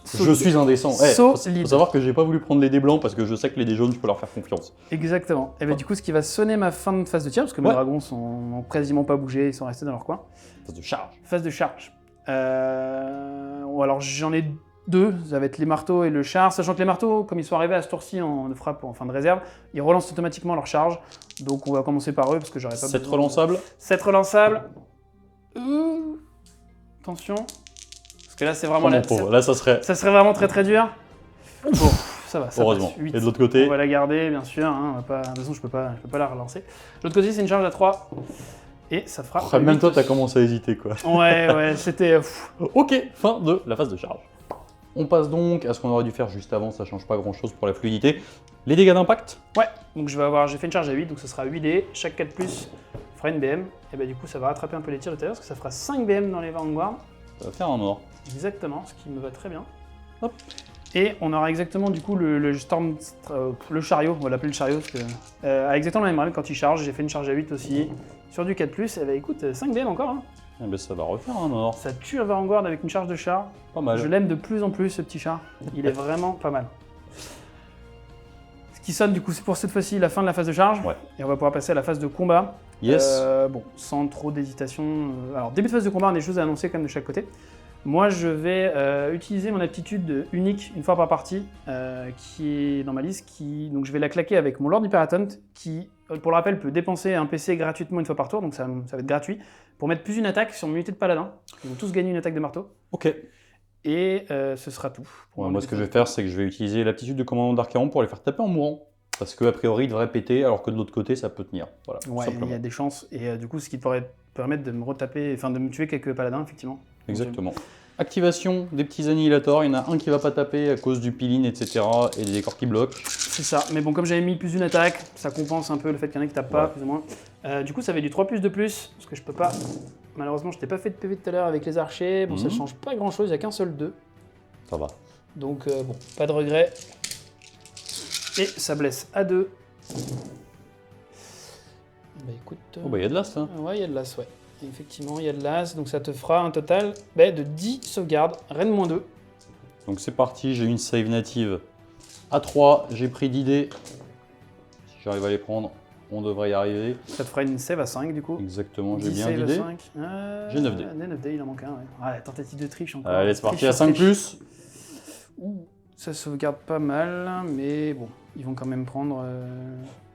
je suis indécent. Faut solide. savoir que j'ai pas voulu prendre les dés blancs parce que je sais que les dés jaunes, je peux leur faire confiance. Exactement. Et du coup, ce qui va sonner ma fin de phase de tir, parce que mes dragons sont quasiment pas bougés, ils sont restés dans leur coin. Phase de charge. Phase de charge. Alors j'en ai 2, ça va être les marteaux et le char, sachant que les marteaux, comme ils sont arrivés à ce tour-ci en frappe en fin de réserve, ils relancent automatiquement leur charge. Donc on va commencer par eux parce que j'aurais pas 7 relançables. 7 relançables. Attention. Parce que là c'est vraiment là ça serait vraiment très très dur. Bon, ça va, ça heureusement. passe. 8. Et de l'autre côté, on va la garder bien sûr, hein, on va pas... de toute façon je peux pas la relancer. De l'autre côté c'est une charge à 3. Et ça fera... même toi t'as commencé à hésiter quoi. Ouais, c'était... Ok, fin de la phase de charge. On passe donc à ce qu'on aurait dû faire juste avant, ça change pas grand chose pour la fluidité. Les dégâts d'impact. Ouais, donc j'ai fait une charge à 8, donc ce sera 8 dés, chaque 4+, fera une BM, et du coup ça va rattraper un peu les tirs de tout à l'heure, parce que ça fera 5 BM dans les Vanguard. Ça va faire un mort. Exactement, ce qui me va très bien. Hop. Et on aura exactement du coup le chariot, on va l'appeler le chariot, parce que a exactement la même règle quand il charge, j'ai fait une charge à 8 aussi, sur du 4+, et écoute, 5 BM encore, hein. Eh ben, ça va refaire un or. Ça tue un Vanguard avec une charge de char. Pas mal. Je l'aime de plus en plus, ce petit char. Il est vraiment pas mal. Ce qui sonne, du coup, c'est pour cette fois-ci la fin de la phase de charge. Ouais. Et on va pouvoir passer à la phase de combat. Yes. Bon, sans trop d'hésitation. Alors, début de phase de combat, on a des choses à annoncer quand même de chaque côté. Moi, je vais utiliser mon aptitude unique une fois par partie, qui est dans ma liste. Donc, je vais la claquer avec mon Lord Hyperaton, qui, pour le rappel, peut dépenser un PC gratuitement une fois par tour, donc ça va être gratuit, pour mettre plus une attaque sur mon unité de paladin. Ils vont tous gagner une attaque de marteau. Ok. Et ce sera tout. Ouais, moi, ce que je vais faire, c'est que je vais utiliser l'aptitude de commandant d'Archaon pour les faire taper en mourant. Parce qu'a priori, il devrait péter, alors que de l'autre côté, ça peut tenir. Voilà, Ouais, il y a des chances. Et du coup, ce qui pourrait permettre de me retaper, enfin de me tuer quelques paladins, effectivement. Exactement. Activation des petits annihilators. Il y en a un qui va pas taper à cause du peeling, etc. et des décors qui bloquent. C'est ça. Mais bon, comme j'avais mis plus une attaque, ça compense un peu le fait qu'il y en a qui tapent pas, plus ou moins. Du coup, ça fait du 3+, parce que je peux pas. Malheureusement, je t'ai pas fait de PV tout à l'heure avec les archers. Bon, ça change pas grand chose, il n'y a qu'un seul 2. Ça va. Donc, bon, pas de regret. Et ça blesse à 2. Bah écoute. Oh, bah, il y a de l'as, hein. Ouais, il y a de l'as, ouais. Effectivement, il y a de l'as, donc ça te fera un total de 10 sauvegardes, Rennes -2. Donc, c'est parti. J'ai une save native à 3. J'ai pris 10 dés. Si j'arrive à les prendre, on devrait y arriver. Ça te fera une save à 5 du coup. Exactement, j'ai 10 bien save 10 à dés. 5. J'ai 9 dés. 9 dés, il en manque un, ouais. Ah, la tentative de triche encore. Allez, c'est parti Triche à sur 5 triche. plus. Ouh, ça sauvegarde pas mal, mais bon, ils vont quand même prendre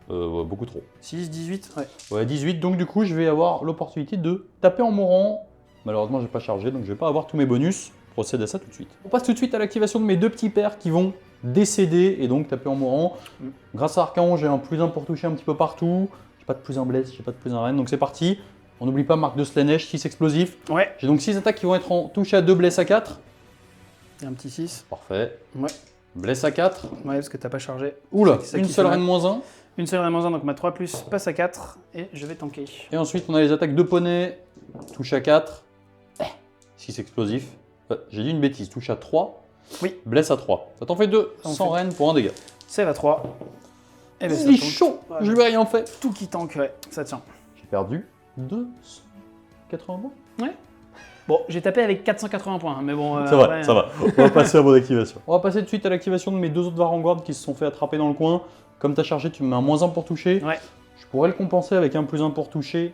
Ouais, beaucoup trop. 6, 18, ouais. Ouais, 18, donc du coup, je vais avoir l'opportunité de taper en mourant. Malheureusement, je n'ai pas chargé, donc je vais pas avoir tous mes bonus. Je procède à ça tout de suite. On passe tout de suite à l'activation de mes deux petits pairs qui vont décéder et donc taper en mourant. Grâce à Archaon, j'ai un +1 pour toucher un petit peu partout. J'ai pas de +1 bless, j'ai pas de +1 reine, donc c'est parti. On n'oublie pas marque de Slanesh, 6 explosifs. Ouais. J'ai donc 6 attaques qui vont être en touche à 2, bless à 4. Et un petit 6. Parfait. Ouais. Bless à 4. Ouais, parce que t'as pas chargé. Oula, C'est ça une qui seule fait reine mal. -1. Une seule Rennes -1, donc ma 3+ passe à 4, et je vais tanker. Et ensuite, on a les attaques de poney. Touche à 4. 6 explosifs. J'ai dit une bêtise. Touche à 3. Oui. Blesse à 3. Ça t'en fait 2. Ça en 100 fait. reines pour un dégât. Save à 3. Et ben, ça Il est tank. chaud. Voilà. Je lui ai rien fait. Tout qui tank, ouais, ça tient. J'ai perdu 280 points. Bon, j'ai tapé avec 480 points, mais bon. Ça va, après, ça va. On va passer à mon activation. On va passer tout de suite à l'activation de mes deux autres Varangard qui se sont fait attraper dans le coin. Comme tu as chargé, tu me mets un -1 pour toucher. Ouais. Je pourrais le compenser avec un +1 pour toucher.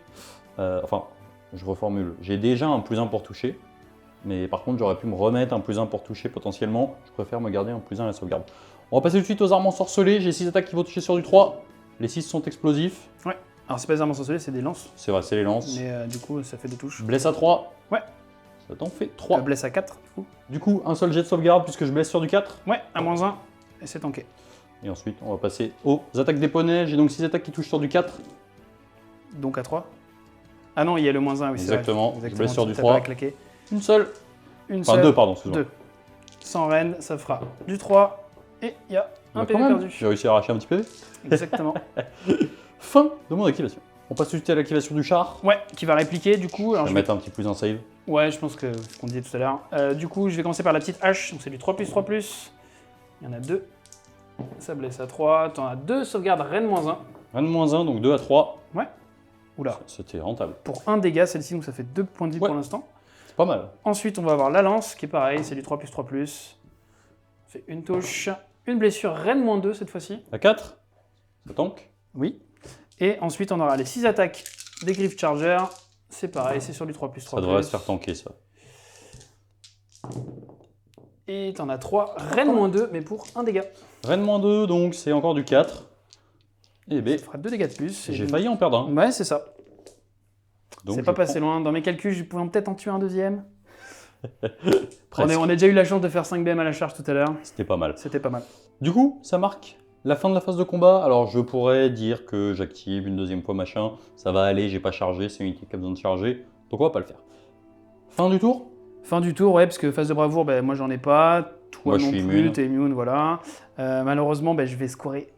Enfin, je reformule. J'ai déjà un +1 pour toucher. Mais par contre, j'aurais pu me remettre un +1 pour toucher potentiellement. Je préfère me garder un +1 à la sauvegarde. On va passer tout de suite aux armes ensorcelées. J'ai 6 attaques qui vont toucher sur du 3. Les 6 sont explosifs. Ouais. Alors, c'est pas des armes ensorcelées, c'est des lances. C'est vrai, c'est les lances. Mais du coup, ça fait des touches. Blesse à 3. Ouais. Ça t'en fait 3. Blesse à 4, du coup. Du coup, un seul jet de sauvegarde puisque je blesse sur du 4. Ouais, à -1, et c'est tanké. Et ensuite, on va passer aux attaques des poneys. J'ai donc 6 attaques qui touchent sur du 4. Donc à 3. Ah non, il y a le -1, oui, c'est vrai. Exactement. Je blesse sur du t'as 3. pas claqué. Une seule. Une Enfin, seule. 2, pardon, excuse-moi. 2. Sans reine, ça fera du 3. Et il y a un Bah, PV quand même, perdu. j'ai réussi à arracher un petit PV. Exactement. Fin de mon activation. On passe tout de suite à l'activation du char. Ouais, qui va répliquer du coup. Je Alors, vais je mettre un petit plus en save. Ouais, je pense que ce qu'on disait tout à l'heure. Du coup, je vais commencer par la petite hache. Donc c'est du 3+3+. Il y en a 2. Ça blesse à 3. T'en as 2 sauvegardes reine -1. Reine -1, donc 2 à 3. Ouais. Oula. C'était rentable. Pour 1 dégât, celle-ci, donc ça fait 2 points de vie Ouais. pour l'instant. C'est pas mal. Ensuite, on va avoir la lance, qui est pareil, c'est du 3+3+. Ça fait une touche. Une blessure reine -2 cette fois-ci. À 4. Ça tank. Oui. Et ensuite, on aura les 6 attaques des griffes charger. C'est pareil, c'est sur du 3+3+. Ça devrait se faire tanker, ça. Et t'en as 3 reine -2, mais pour 1 dégât. Reine -2, donc c'est encore du 4. Et B. Ça fera 2 dégâts de plus. J'ai failli en perdre un. Ouais, c'est ça. Donc C'est je pas prends- passé loin. Dans mes calculs, je pouvais peut-être en tuer un deuxième. Presque. On a déjà eu la chance de faire 5 BM à la charge tout à l'heure. C'était pas mal. C'était pas mal. Du coup, ça marque la fin de la phase de combat. Alors, je pourrais dire que j'active une deuxième fois machin. Ça va aller, j'ai pas chargé, c'est une unité qui a besoin de charger. Donc, on va pas le faire. Fin du tour. Fin du tour, ouais, parce que phase de bravoure, ben, moi j'en ai pas. Toi Moi, je non suis plus, immune. t'es immune, voilà. Malheureusement, ben, je vais scorer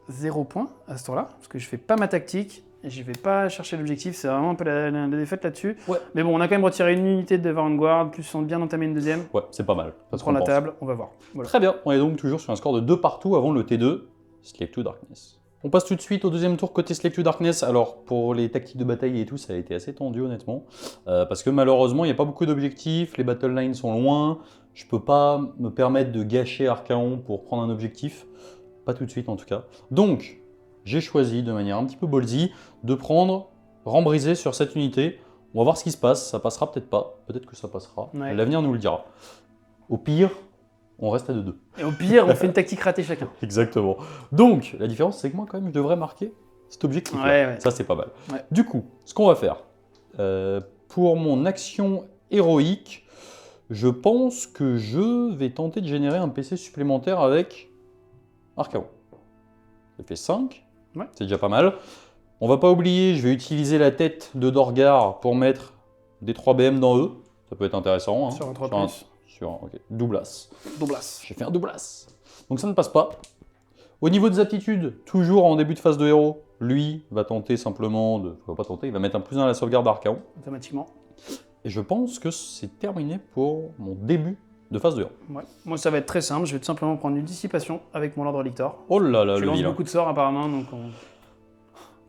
0 points à ce tour-là, parce que je fais pas ma tactique. Et je vais pas chercher l'objectif, c'est vraiment un peu la défaite là-dessus. Ouais. Mais bon, on a quand même retiré une unité de Vanguard, plus on a bien entamé une deuxième. Ouais, c'est pas mal. On Ça se prend la compense. table, on va voir. Voilà. Très bien. On est donc toujours sur un score de 2 partout avant le T2. Slave to Darkness. On passe tout de suite au deuxième tour côté Slave to Darkness. Alors, pour les tactiques de bataille et tout, ça a été assez tendu, honnêtement. Parce que malheureusement, il n'y a pas beaucoup d'objectifs, les battle lines sont loin. Je peux pas me permettre de gâcher Archaon pour prendre un objectif. Pas tout de suite, en tout cas. Donc, j'ai choisi, de manière un petit peu ballsy, de prendre rang brisé sur cette unité. On va voir ce qui se passe. Ça passera peut-être pas. Peut-être que ça passera. Ouais. L'avenir nous le dira. Au pire, on reste à 2-2. Et au pire, on fait une tactique ratée chacun. Exactement. Donc, la différence, c'est que moi, quand même, je devrais marquer cet objectif. Ouais. Ça, c'est pas mal. Ouais. Du coup, ce qu'on va faire, pour mon action héroïque, je pense que je vais tenter de générer un PC supplémentaire avec Archaon. Ça fait 5. Ouais. C'est déjà pas mal. On va pas oublier, je vais utiliser la tête de Dorgar pour mettre des 3BM dans eux. Ça peut être intéressant. Hein. Sur un 3+. Ok, doublas. Doublas. J'ai fait un doublas. Donc ça ne passe pas. Au niveau des aptitudes, toujours en début de phase de héros, lui va tenter simplement de... Il va pas tenter, il va mettre un +1 à la sauvegarde d'Archaon. Automatiquement. Et je pense que c'est terminé pour mon début de phase de héros. Ouais. Moi, ça va être très simple. Je vais tout simplement prendre une dissipation avec mon Lord Relictor. Oh là là, Je le lance vilain. beaucoup de sorts apparemment, donc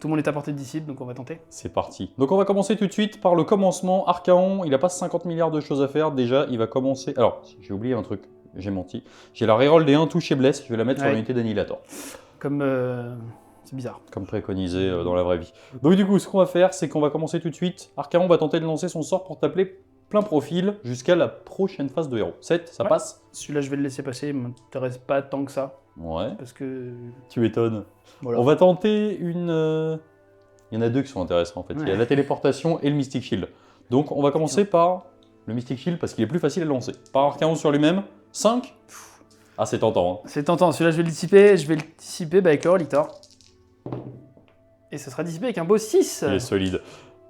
tout le monde est à portée de dissipe, donc on va tenter. C'est parti. Donc on va commencer tout de suite par le commencement. Archaon, il n'a pas 50 milliards de choses à faire. Déjà, il va commencer... Alors, j'ai oublié un truc, j'ai menti. J'ai la reroll des 1 touche et blesse, je vais la mettre sur Ouais. l'unité d'Annihilator. Comme... C'est bizarre. Comme préconisé dans la vraie vie. Donc du coup, ce qu'on va faire, c'est qu'on va commencer tout de suite. Archaon va tenter de lancer son sort pour t'appeler plein profil jusqu'à la prochaine phase de héros. 7, ça Ouais. passe? Celui-là, je vais le laisser passer. Il m'intéresse pas tant que ça. Ouais, Parce que... tu étonnes. Voilà. On va tenter une... Il y en a deux qui sont intéressants en fait. Il y a Ouais. la téléportation et le Mystic Shield. Donc on va commencer par le Mystic Shield parce qu'il est plus facile à lancer. Par Archaon sur lui-même, 5. Ah, c'est tentant. Hein. C'est tentant. Celui-là, je vais le dissiper. Je vais le dissiper avec le Relictor. Et ça sera dissipé avec un beau 6. Il est solide.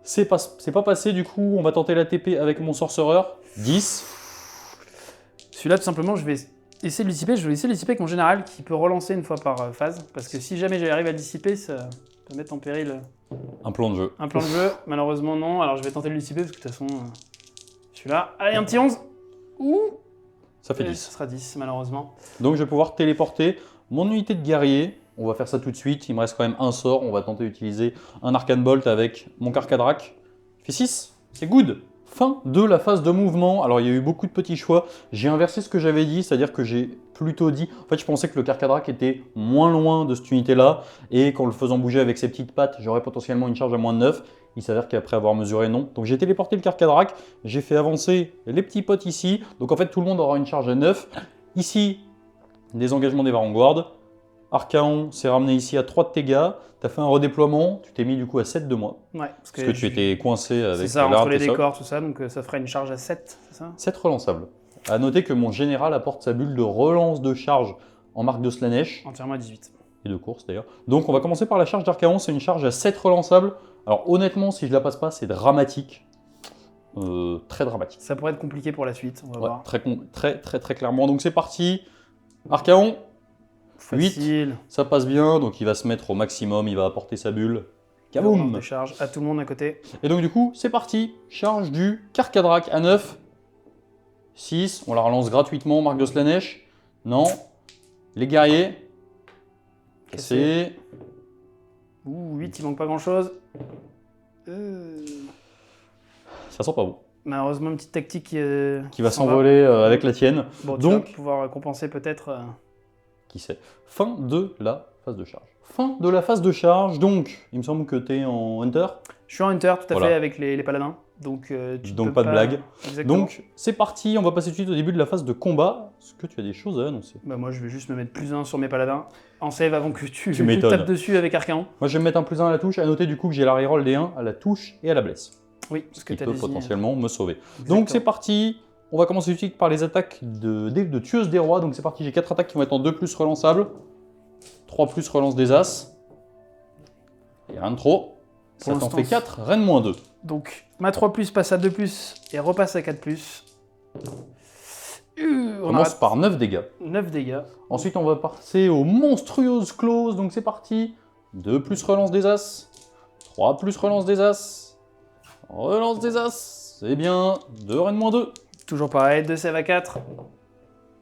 C'est pas passé, du coup, on va tenter la TP avec mon Sorcerer. 10. Celui-là, tout simplement, je vais essayer de le dissiper. Je vais essayer de le dissiper avec mon général qui peut relancer une fois par phase. Parce que si jamais j'arrive à le dissiper, ça peut mettre en péril Un plan de jeu. un plan de jeu. Malheureusement, non. Alors, je vais tenter de le dissiper parce que de toute façon, celui-là. Allez, un petit 11. Ouh. Ça fait Et 10. ça sera 10, malheureusement. Donc je vais pouvoir téléporter mon unité de guerrier. On va faire ça tout de suite. Il me reste quand même un sort. On va tenter d'utiliser un Arcane Bolt avec mon Carcadrak. Il fait 6. C'est good. Fin de la phase de mouvement. Alors il y a eu beaucoup de petits choix. J'ai inversé ce que j'avais dit, c'est-à-dire que j'ai plutôt dit... En fait, je pensais que le Carcadrak était moins loin de cette unité-là. Et qu'en le faisant bouger avec ses petites pattes, j'aurais potentiellement une charge à moins de 9. Il s'avère qu'après avoir mesuré, non. Donc j'ai téléporté le Carcadrak. J'ai fait avancer les petits potes ici. Donc en fait, tout le monde aura une charge à 9. Ici, des engagements des Varangard. Archaon s'est ramené ici à 3 de dégâts. Tu as fait un redéploiement. Tu t'es mis du coup à 7 de moi. Ouais. Parce que tu étais coincé avec C'est ça, l'arbre entre les et ça. décors, tout ça. Donc, ça fera une charge à 7, c'est ça? 7 relançables. A noter que mon général apporte sa bulle de relance de charge en marque de Slanesh. Entièrement à 18. Et de course d'ailleurs. Donc on va commencer par la charge d'Archaon. C'est une charge à 7 relançables. Alors honnêtement, si je la passe pas, c'est dramatique. Très dramatique. Ça pourrait être compliqué pour la suite, on va Ouais, voir. très clairement. Donc c'est parti. Archaon, Facile. ça passe bien. Donc il va se mettre au maximum. Il va apporter sa bulle. Relance Kaboum! de charge à tout le monde à côté. Et donc du coup, c'est parti. Charge du Carcadrak à 9. 6. On la relance gratuitement. Marque de Slanesh. Non. Les guerriers. Cassé. Ouh, 8, il manque pas grand chose. Ça sent pas bon. Malheureusement, une petite tactique Qui va s'envoler avec la tienne. Bon, tu Donc- vas pouvoir compenser peut-être. Qui sait. Fin de la phase de charge. Fin de la phase de charge. Donc, il me semble que tu es en Hunter. Je suis en Hunter, tout à Voilà. fait, avec les paladins. Donc, Donc peux pas de blague. Exactement. Donc, c'est parti. On va passer tout de suite au début de la phase de combat. Est-ce que tu as des choses à annoncer? Bah, moi, je vais juste me mettre +1 sur mes paladins. En save avant que tu m'étonnes. tapes dessus avec Archaon. Moi, je vais me mettre un +1 à la touche. À noter du coup que j'ai la reroll des 1 à la touche et à la blesse. Oui, parce Ce que qui tu as peut désigné. potentiellement me sauver. Exactement. Donc, c'est parti. On va commencer tout de suite par les attaques de tueuse des rois. Donc, c'est parti. J'ai 4 attaques qui vont être en 2+ relançables. 3+ relance des as. Et rien de trop. Ça t'en l'instant, fait 4. Reine -2. Donc, ma 3+, passe à 2+, et repasse à 4+. On On commence a par 9 dégâts. 9 dégâts. Ensuite, on va passer aux monstrueuses clauses. Donc, c'est parti. 2+ relance des as. 3+ relance des as. Relance des as. C'est bien. 2 reine -2. Toujours pareil, 2 save à 4.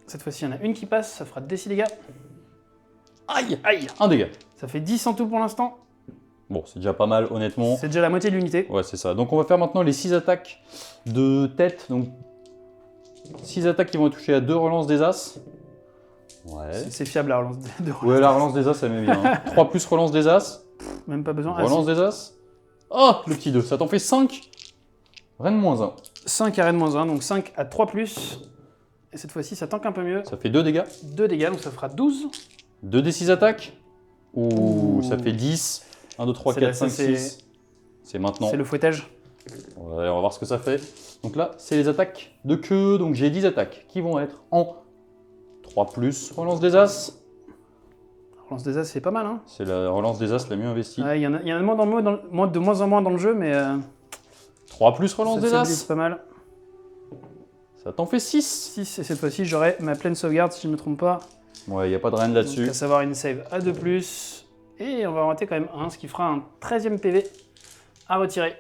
Cette fois-ci, il y en a une qui passe, ça fera des 6 dégâts. Aïe. Aïe. Un dégât. Ça fait 10 en tout pour l'instant. Bon, c'est déjà pas mal, honnêtement. C'est déjà la moitié de l'unité. Ouais, c'est ça. Donc, on va faire maintenant les 6 attaques de tête. Donc, 6 attaques qui vont être touchées à 2 relances des As. Ouais. C'est fiable la relance de relance. Ouais, la relance des As, ça met bien. 3 plus relance des As. Même pas besoin. Relance des As. Oh, le petit 2. Ça t'en fait 5. Reine -1. 5 à Rennes-1, donc 5 à 3+. Et cette fois-ci, ça tank un peu mieux. Ça fait 2 dégâts. 2 dégâts, donc ça fera 12. 2 des 6 attaques. Ouh, Ouh. ça fait 10. 1, 2, 3, C'est 4, là, 5, c'est- 6. C'est maintenant. C'est le fouettage. Ouais, on va voir ce que ça fait. Donc là, c'est les attaques de queue. Donc j'ai 10 attaques qui vont être en 3 plus relance des As. Relance des As, c'est pas mal, hein. C'est la relance des As la mieux investie. Ouais, il y en a de moins en moins dans le jeu, mais 3 plus relance ça des As. c'est pas mal. Ça t'en fait 6. 6, et cette fois-ci, j'aurai ma pleine sauvegarde, si je ne me trompe pas. Ouais, il n'y a pas de reine Donc, là-dessus. à savoir une save à 2+. Et on va rater quand même 1, ce qui fera un 13e PV à retirer.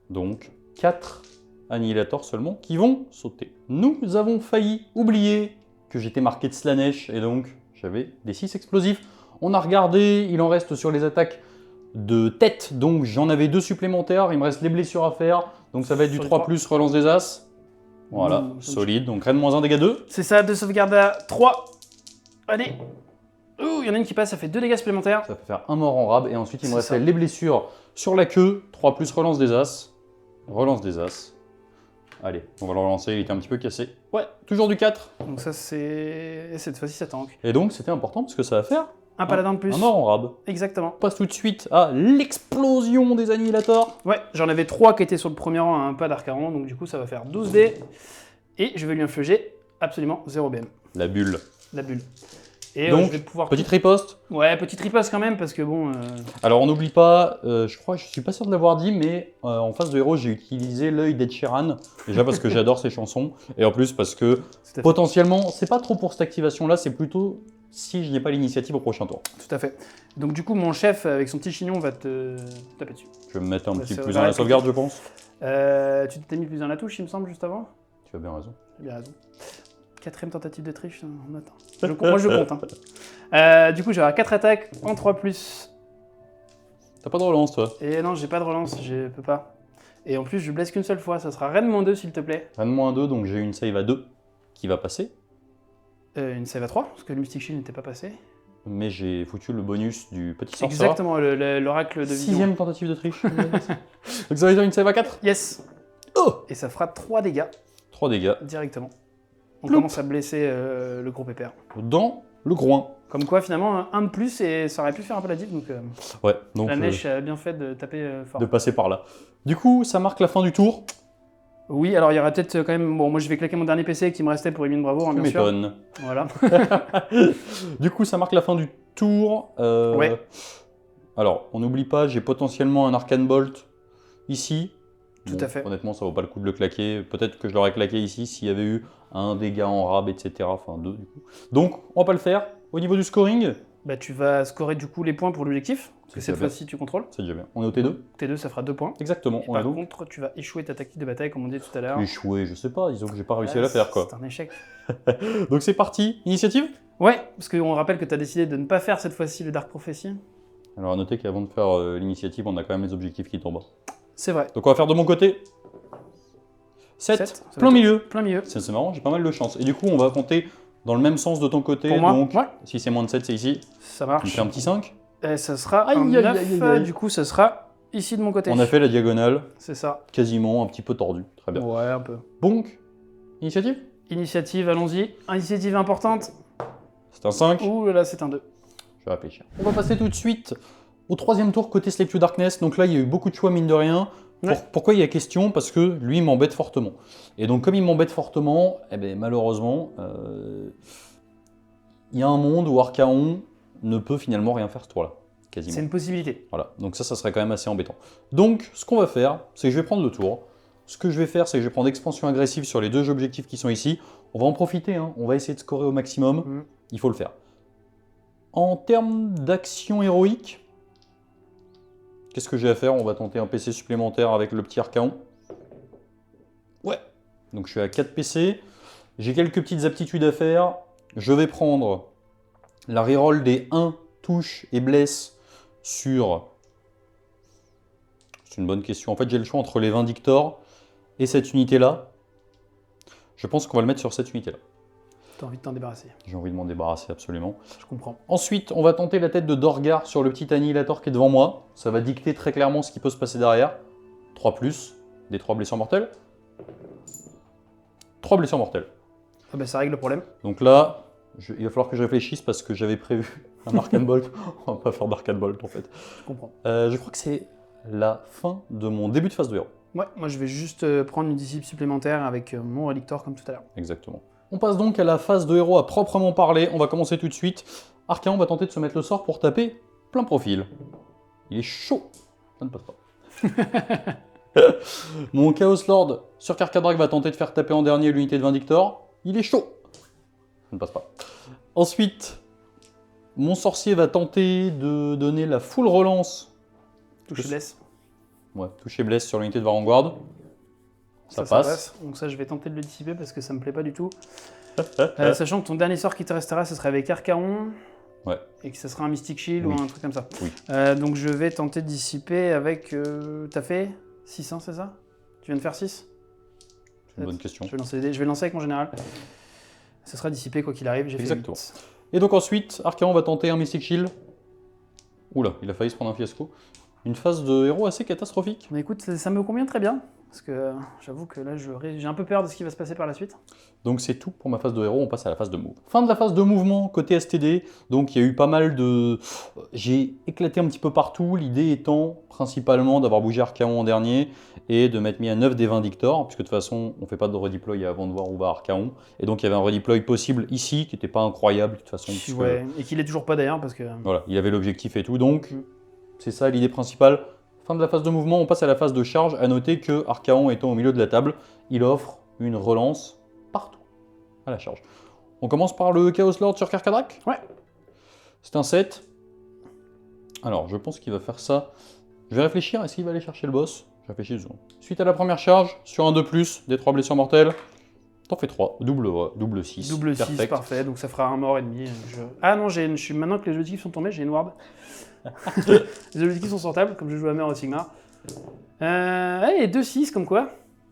Donc 4 annihilators seulement qui vont sauter. Nous avons failli oublier que j'étais marqué de Slanesh et donc j'avais des 6 explosifs. On a regardé, il en reste sur les attaques de tête, donc j'en avais 2 supplémentaires. Il me reste les blessures à faire, donc ça va être du Sur les 3 trois. plus relance des As. Voilà, Ouh, ça me solide. Donc reine -1 dégâts 2. C'est ça, 2 sauvegardes à 3. Allez. Ouh, il y en a une qui passe, ça fait 2 dégâts supplémentaires. Ça peut faire un mort en rab et ensuite il me C'est reste ça. les blessures sur la queue. 3 plus relance des As. Relance des As. Allez, on va le relancer, il était un petit peu cassé. Ouais, toujours du 4. Donc ça, c'est... Et cette fois-ci, ça tank. Et donc c'était important parce que ça va faire Un paladin de plus. un mort en rab. Exactement. On passe tout de suite à l'explosion des annihilators. Ouais, j'en avais 3 qui étaient sur le premier rang, un pas d'Arcaron, donc du coup, ça va faire 12 dés. Et je vais lui infliger absolument 0 BM. La bulle. La bulle. Et Donc, je vais pouvoir... Petite riposte. Ouais, petite riposte quand même, parce que bon... Alors on n'oublie pas, je suis pas sûr de l'avoir dit, mais en face de héros j'ai utilisé l'œil d'Ed Sheeran. Déjà parce que j'adore ses chansons, et en plus parce que tout à fait. potentiellement, c'est pas trop pour cette activation-là, c'est plutôt si je n'ai pas l'initiative au prochain tour. Tout à fait. Donc du coup, mon chef, avec son petit chignon, va te taper dessus. Je vais me mettre un Bah, petit c'est plus vrai, dans la c'est- sauvegarde, je pense. Tu t'es mis plus dans la touche, il me semble, juste avant. Tu as bien raison. J'ai bien raison. 4ème tentative de triche, on attend. Moi, je compte. Hein. Du coup, j'aurai 4 attaques en 3+. T'as pas de relance, toi. Et non, j'ai pas de relance, je peux pas. Et en plus, je blesse qu'une seule fois, ça sera Rennes-2, s'il te plaît. Reine -2, donc j'ai une save à 2 qui va passer. Une save à 3, parce que le Mystic Shield n'était pas passé. Mais j'ai foutu le bonus du petit sorcier. Exactement, l'oracle de vision. 6ème tentative de triche. Donc ça va être une save à 4. Yes. Oh, Et ça fera 3 dégâts 3 dégâts directement. On Ploup. commence à blesser le gros pépère. dans le groin. Comme quoi, finalement, un de plus et ça aurait pu faire un peu la diff, donc Ouais, donc la neige a bien fait de taper fort. de passer par là. Du coup, ça marque la fin du tour. Oui, alors il y aura peut-être quand même... Bon, moi je vais claquer mon dernier PC qui me restait pour Émile Bravoure, hein, Tu bien sûr. m'étonnes. Voilà. Du coup, ça marque la fin du tour. Ouais. Alors, on n'oublie pas, j'ai potentiellement un Arcane Bolt ici. Tout à fait. Honnêtement, ça vaut pas le coup de le claquer. Peut-être que je l'aurais claqué ici s'il y avait eu un dégât en rab, etc. Enfin, 2 du coup. Donc, on va pas le faire. Au niveau du scoring, Bah tu vas scorer du coup les points pour l'objectif, parce que C'est cette déjà bien. fois-ci tu contrôles. c'est déjà bien. On est au T2. T2 ça fera 2 points. Exactement. Et On est par où contre, tu vas échouer ta tactique de bataille comme on dit tout à l'heure. Échoué, je sais pas. Disons que j'ai pas réussi Ouais, à la faire, quoi. C'est un échec. Donc, c'est parti. Initiative. Ouais, parce qu'on rappelle que tu as décidé de ne pas faire cette fois-ci le Dark Prophecy. Alors, à noter qu'avant de faire l'initiative, on a quand même les objectifs qui tombent. C'est vrai. Donc, on va faire de mon côté 7, Sept, ça plein va être- milieu. Plein milieu. C'est marrant, j'ai pas mal de chance. Et du coup, on va compter dans le même sens de ton côté. Pour moi, donc, ouais. si c'est moins de 7, c'est ici. Ça On marche. fait un petit 5. Et ça sera Aïe, un aïe, 9, aïe, aïe, aïe. du coup ça sera ici de mon côté. On a fait la diagonale, C'est ça. quasiment un petit peu tordue. Très bien. Ouais, un peu. Donc, initiative. Initiative, allons-y. Initiative importante. C'est un 5. Ouh là là, c'est un 2. Je vais réfléchir. On va passer tout de suite au troisième tour côté Slave to Darkness. Donc là, il y a eu beaucoup de choix, mine de rien. Ouais. Pourquoi il y a question? Parce que lui, il m'embête fortement. Et donc, comme il m'embête fortement, eh ben, malheureusement, il y a un monde où Archaon ne peut finalement rien faire ce tour-là. Quasiment. C'est une possibilité. Voilà, donc ça serait quand même assez embêtant. Donc, ce qu'on va faire, c'est que je vais prendre le tour. Ce que je vais faire, c'est que je vais prendre expansion agressive sur les 2 objectifs qui sont ici. On va en profiter, hein. On va essayer de scorer au maximum. Mm. Il faut le faire. En termes d'action héroïque, qu'est-ce que j'ai à faire? On va tenter un PC supplémentaire avec le petit Archaon. Ouais, donc je suis à 4 PC. J'ai quelques petites aptitudes à faire. Je vais prendre la reroll des 1 touche et blesse sur... C'est une bonne question. En fait, j'ai le choix entre les Vindictors et cette unité-là. Je pense qu'on va le mettre sur cette unité-là. T'as envie de t'en débarrasser. J'ai envie de m'en débarrasser, absolument. Je comprends. Ensuite, on va tenter la tête de Dorgar sur le petit annihilator qui est devant moi. Ça va dicter très clairement ce qui peut se passer derrière. 3+, des 3 blessures mortelles. 3 blessures mortelles. Ah bah ça règle le problème. Donc là, il va falloir que je réfléchisse parce que j'avais prévu un Arcane Bolt. On va pas faire d'Arcane Bolt en fait. Je comprends. Je crois que c'est la fin de mon début de phase de héros. Ouais, moi je vais juste prendre une disciple supplémentaire avec mon Relictor comme tout à l'heure. Exactement. On passe donc à la phase de héros à proprement parler. On va commencer tout de suite. Archaon va tenter de se mettre le sort pour taper plein profil. Il est chaud. Ça ne passe pas. Mon Chaos Lord sur Karkadrak va tenter de faire taper en dernier l'unité de Vindictor. Il est chaud. Ça ne passe pas. Ensuite, mon sorcier va tenter de donner la full relance. Touche et blesse. Ouais, toucher blesse sur l'unité de Varangard. Ça passe. Donc ça, je vais tenter de le dissiper parce que ça me plaît pas du tout. Sachant que ton dernier sort qui te restera, ce serait avec Archaon. Ouais. Et que ça sera un Mystic Shield Oui. ou un truc comme ça. Oui. Donc je vais tenter de dissiper avec... T'as fait 6, hein, c'est ça? Tu viens de faire 6? C'est une bonne question. Je vais lancer avec mon général. Ça sera dissipé quoi qu'il arrive, j'ai fait Exactement. 8. Et donc ensuite, Archaon va tenter un Mystic Shield. Oula, il a failli se prendre un fiasco. Une phase de héros assez catastrophique. Mais écoute, ça me convient très bien. Parce que j'avoue que là, j'ai un peu peur de ce qui va se passer par la suite. Donc c'est tout pour ma phase de héros, on passe à la phase de move. Fin de la phase de mouvement côté STD, donc il y a eu pas mal de... J'ai éclaté un petit peu partout, l'idée étant principalement d'avoir bougé Archaon en dernier et de m'être mis à 9 des Vindictors, puisque de toute façon on fait pas de redeploy avant de voir où va Archaon. Et donc il y avait un redeploy possible ici qui n'était pas incroyable de toute façon. Puisque... Ouais, et qu'il est toujours pas d'ailleurs parce que... Voilà, il avait l'objectif et tout, donc c'est ça l'idée principale. Fin de la phase de mouvement, on passe à la phase de charge. À noter que Archaon étant au milieu de la table, il offre une relance partout à la charge. On commence par le Chaos Lord sur Karkadrak. Ouais. C'est un 7. Alors, je pense qu'il va faire ça. Je vais réfléchir, est-ce qu'il va aller chercher le boss? Je réfléchis 2 secondes. Suite à la première charge, sur un 2+, des 3 blessures mortelles. T'en fais 3, double 6. Double 6, parfait, donc ça fera un mort et demi. Ah non, maintenant que les objectifs sont tombés, j'ai une ward. Les objectifs sont sur table, comme je joue à mer au Sigmar. Allez, 2-6 comme quoi.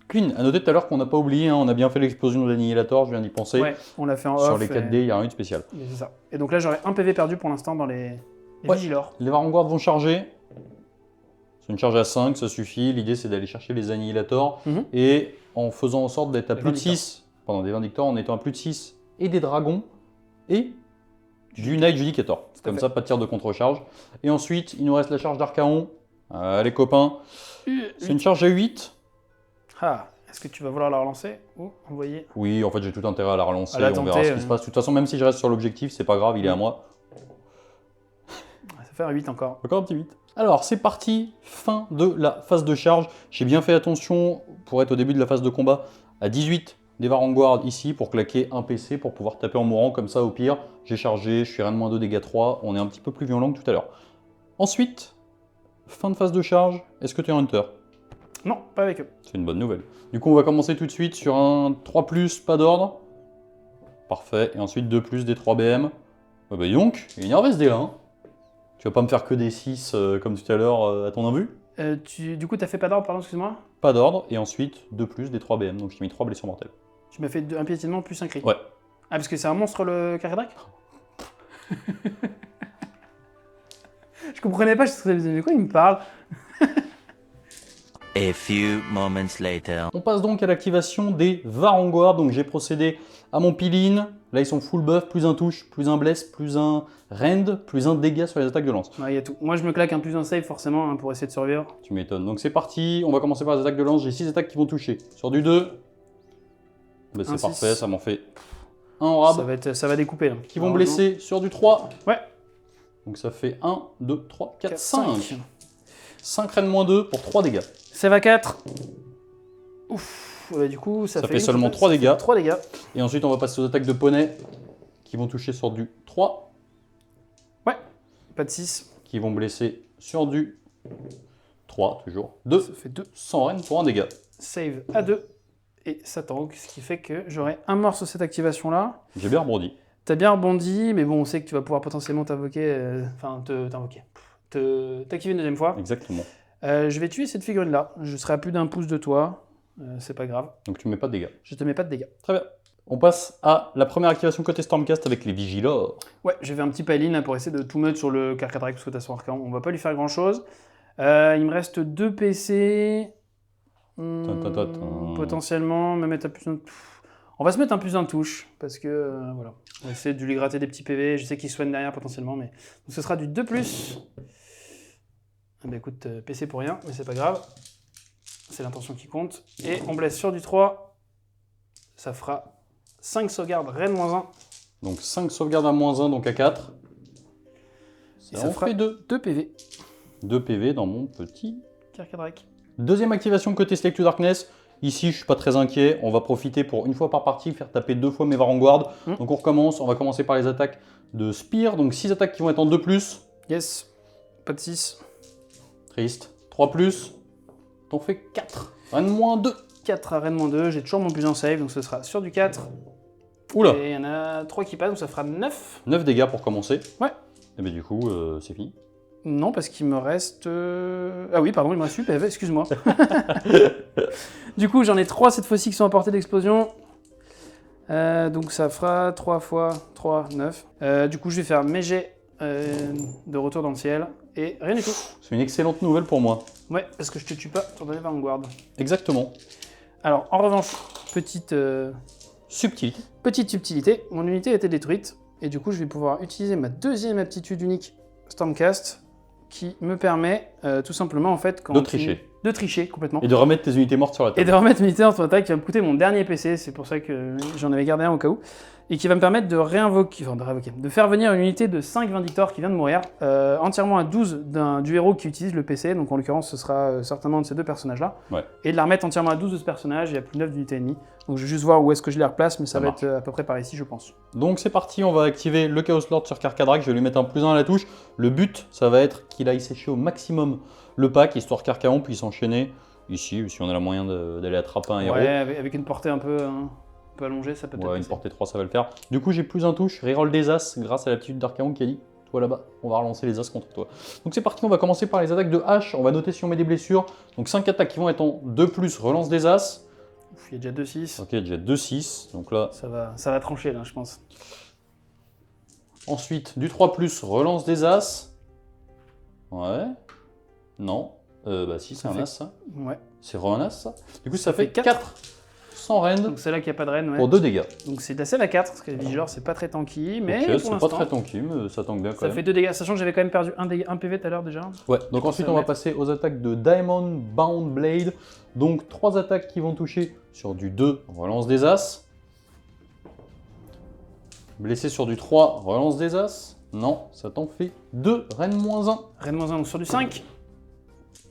Clean, à noter tout à l'heure qu'on n'a pas oublié, hein, on a bien fait l'explosion de l'annihilator, je viens d'y penser. Ouais, on l'a fait en off. Sur les 4D, il n'y a rien de spécial. C'est ça. Et donc là, j'aurais un PV perdu pour l'instant dans les Vigilors. Les Varangard vont charger. C'est une charge à 5, ça suffit. L'idée, c'est d'aller chercher les annihilators. Et en faisant en sorte d'être à plus de 6, pendant des Vindictors, en étant à plus de 6, et des dragons, et du Night Judicator. Comme ça, pas de tir de contre-charge. Et ensuite, il nous reste la charge d'Archaon. Les copains, c'est une charge à 8. Ah, est-ce que tu vas vouloir la relancer ou envoyer? Oui, en fait, j'ai tout intérêt à la relancer. À on verra ce qui se passe. De toute façon, même si je reste sur l'objectif, c'est pas grave, il est à moi. Ça fait un 8 encore. Encore un petit 8. Alors, c'est parti, fin de la phase de charge. J'ai bien fait attention, pour être au début de la phase de combat, à 18 des Varangard ici, pour claquer un PC, pour pouvoir taper en mourant, comme ça, au pire, j'ai chargé, je suis rien de moins 2, dégâts 3, on est un petit peu plus violent que tout à l'heure. Ensuite, fin de phase de charge, est-ce que tu es un Hunter? Non, pas avec eux. C'est une bonne nouvelle. Du coup, on va commencer tout de suite sur un 3+, pas d'ordre. Parfait, et ensuite 2+, des 3 BM. Bah donc, il est énervé ce dé là, hein. Tu vas pas me faire que des 6 comme tout à l'heure à ton invu? Du coup, t'as fait pas d'ordre, pardon, excuse-moi? Pas d'ordre, et ensuite 2+, des 3 BM, donc je t'ai mis 3 blessures mortelles. Tu m'as fait un piétinement plus un crit. Ouais. Ah, parce que c'est un monstre le Karkadrak? Je comprenais pas, je me disais, de quoi il me parle? A few moments later. On passe donc à l'activation des Varangard, donc j'ai procédé à mon peel-in. Là ils sont full buff, plus un touche, plus un bless, plus un rend, plus un dégât sur les attaques de lance. Ouais, y a tout. Moi je me claque un plus un save forcément hein, pour essayer de survivre. Tu m'étonnes. Donc c'est parti, on va commencer par les attaques de lance, j'ai 6 attaques qui vont toucher. Sur du 2, bah, c'est parfait, 6. ça m'en fait un en rab. Ça va découper là. Qui vont blesser sur du 3. Ouais. Donc ça fait 1, 2, 3, 4, 5. 5 rend moins 2 pour 3 dégâts. Save à 4. Ouf. Ouais, du coup, ça fait seulement 3 dégâts. 3 dégâts. Et ensuite, on va passer aux attaques de poney qui vont toucher sur du 3. Ouais. Pas de 6. Qui vont blesser sur du 3, toujours. 2. Ça fait 2. 100 rend pour un dégât. Save à 2. Et ça tank, ce qui fait que j'aurai un mort sur cette activation-là. J'ai bien rebondi. T'as bien rebondi, mais bon, on sait que tu vas pouvoir potentiellement t'invoquer, t'activer une deuxième fois. Exactement. Je vais tuer cette figurine-là. Je serai à plus d'1 pouce de toi. C'est pas grave. Donc tu mets pas de dégâts. Je te mets pas de dégâts. Très bien. On passe à la première activation côté Stormcast avec les Vigilors. Ouais, j'ai fait un petit pile-in pour essayer de tout mettre sur le Carcadrake parce que t'as son arcan. On va pas lui faire grand-chose. Il me reste 2 PC. Potentiellement, me mettre à plus d'un... On va se mettre un plus d'un touche parce que voilà. On va essayer de lui gratter des petits PV. Je sais qu'il soigne derrière potentiellement, mais donc ce sera du 2+. Ah bah écoute, PC pour rien, mais c'est pas grave. C'est l'intention qui compte. Et on blesse sur du 3. Ça fera 5 sauvegardes, Rennes -1. Donc 5 sauvegardes à -1, donc à 4. Ça fera 2 PV. 2 PV dans mon petit Carcadrake. Deuxième activation côté Slave to Darkness. Ici, je suis pas très inquiet. On va profiter pour une fois par partie faire taper 2 fois mes Varangard. Donc on recommence. On va commencer par les attaques de Spear. Donc 6 attaques qui vont être en 2+. Yes. Pas de 6. Triste. 3+. T'en fais 4. Rennes -2. 4 à Rennes -2. J'ai toujours mon plus en save, donc ce sera sur du 4. Oula. Et il y en a 3 qui passent, donc ça fera 9. 9 dégâts pour commencer. Ouais. Et bien du coup, c'est fini. Non, parce qu'il me reste... Ah oui, pardon, il me reste 8 PV, excuse-moi. Du coup, j'en ai 3 cette fois-ci qui sont à portée d'explosion. Donc ça fera 3 fois 3, 9. Du coup, je vais faire mes jets de retour dans le ciel. Et rien du tout. C'est une excellente nouvelle pour moi. Ouais, parce que je te tue pas pour donner Vanguard. Exactement. Alors, en revanche, petite Subtilité. mon unité a été détruite. Et du coup, je vais pouvoir utiliser ma deuxième aptitude unique Stormcast qui me permet tout simplement en fait De tricher. De tricher complètement. Et de remettre tes unités mortes sur la Et table. de remettre mes unités en attaque qui va me coûter mon dernier PC, c'est pour ça que j'en avais gardé un au cas où. Et qui va me permettre de de faire venir une unité de 5 Vindictors qui vient de mourir, entièrement à 12 du héros qui utilise le PC, donc en l'occurrence ce sera certainement un de ces deux personnages-là. Ouais. Et de la remettre entièrement à 12 de ce personnage, il y a plus de 9 d'unités ennemies. Donc je vais juste voir où est-ce que je les replace, mais ça va marche. être à peu près par ici je pense. Donc c'est parti, on va activer le Chaos Lord sur Carcadrake. Je vais lui mettre un +1 à la touche. Le but, ça va être qu'il aille sécher au maximum le pack, histoire qu'Archaon puisse enchaîner ici, si on a le moyen d'aller attraper un héros. Ouais, avec une portée un peu allongée, ça peut être Ouais, une passer. portée 3, ça va le faire. Du coup, j'ai +1 touche, reroll des As grâce à l'aptitude d'Archaon qui a dit toi là-bas, on va relancer les As contre toi. Donc c'est parti, on va commencer par les attaques de hache. On va noter si on met des blessures. Donc 5 attaques qui vont être en 2+, relance des As. Ouf, il y a déjà 2-6. Ok, déjà 2-6. Donc là, Ça va trancher là, je pense. ensuite, du 3+, relance des As. Ouais. Non. Bah si, c'est un fait- As, ça. Ouais. C'est un As, ça. Du coup, ça fait fait 4 sans Rend Donc c'est là qu'il n'y a pas de reine, ouais. pour 2 dégâts. Donc c'est de la save à 4, parce que les vigileurs c'est pas très tanky, mais Ok, pour c'est l'instant, pas très tanky, mais ça tank bien quand ça même. fait 2 dégâts, sachant que j'avais quand même perdu un PV tout à l'heure déjà. Ouais, donc ensuite ça on va va passer aux attaques de Diamond Bound Blade. Donc 3 attaques qui vont toucher sur du 2, relance des As. Blessé sur du 3, relance des As. Non, ça t'en fait 2, Rennes -1. Reine -1, donc sur du 5.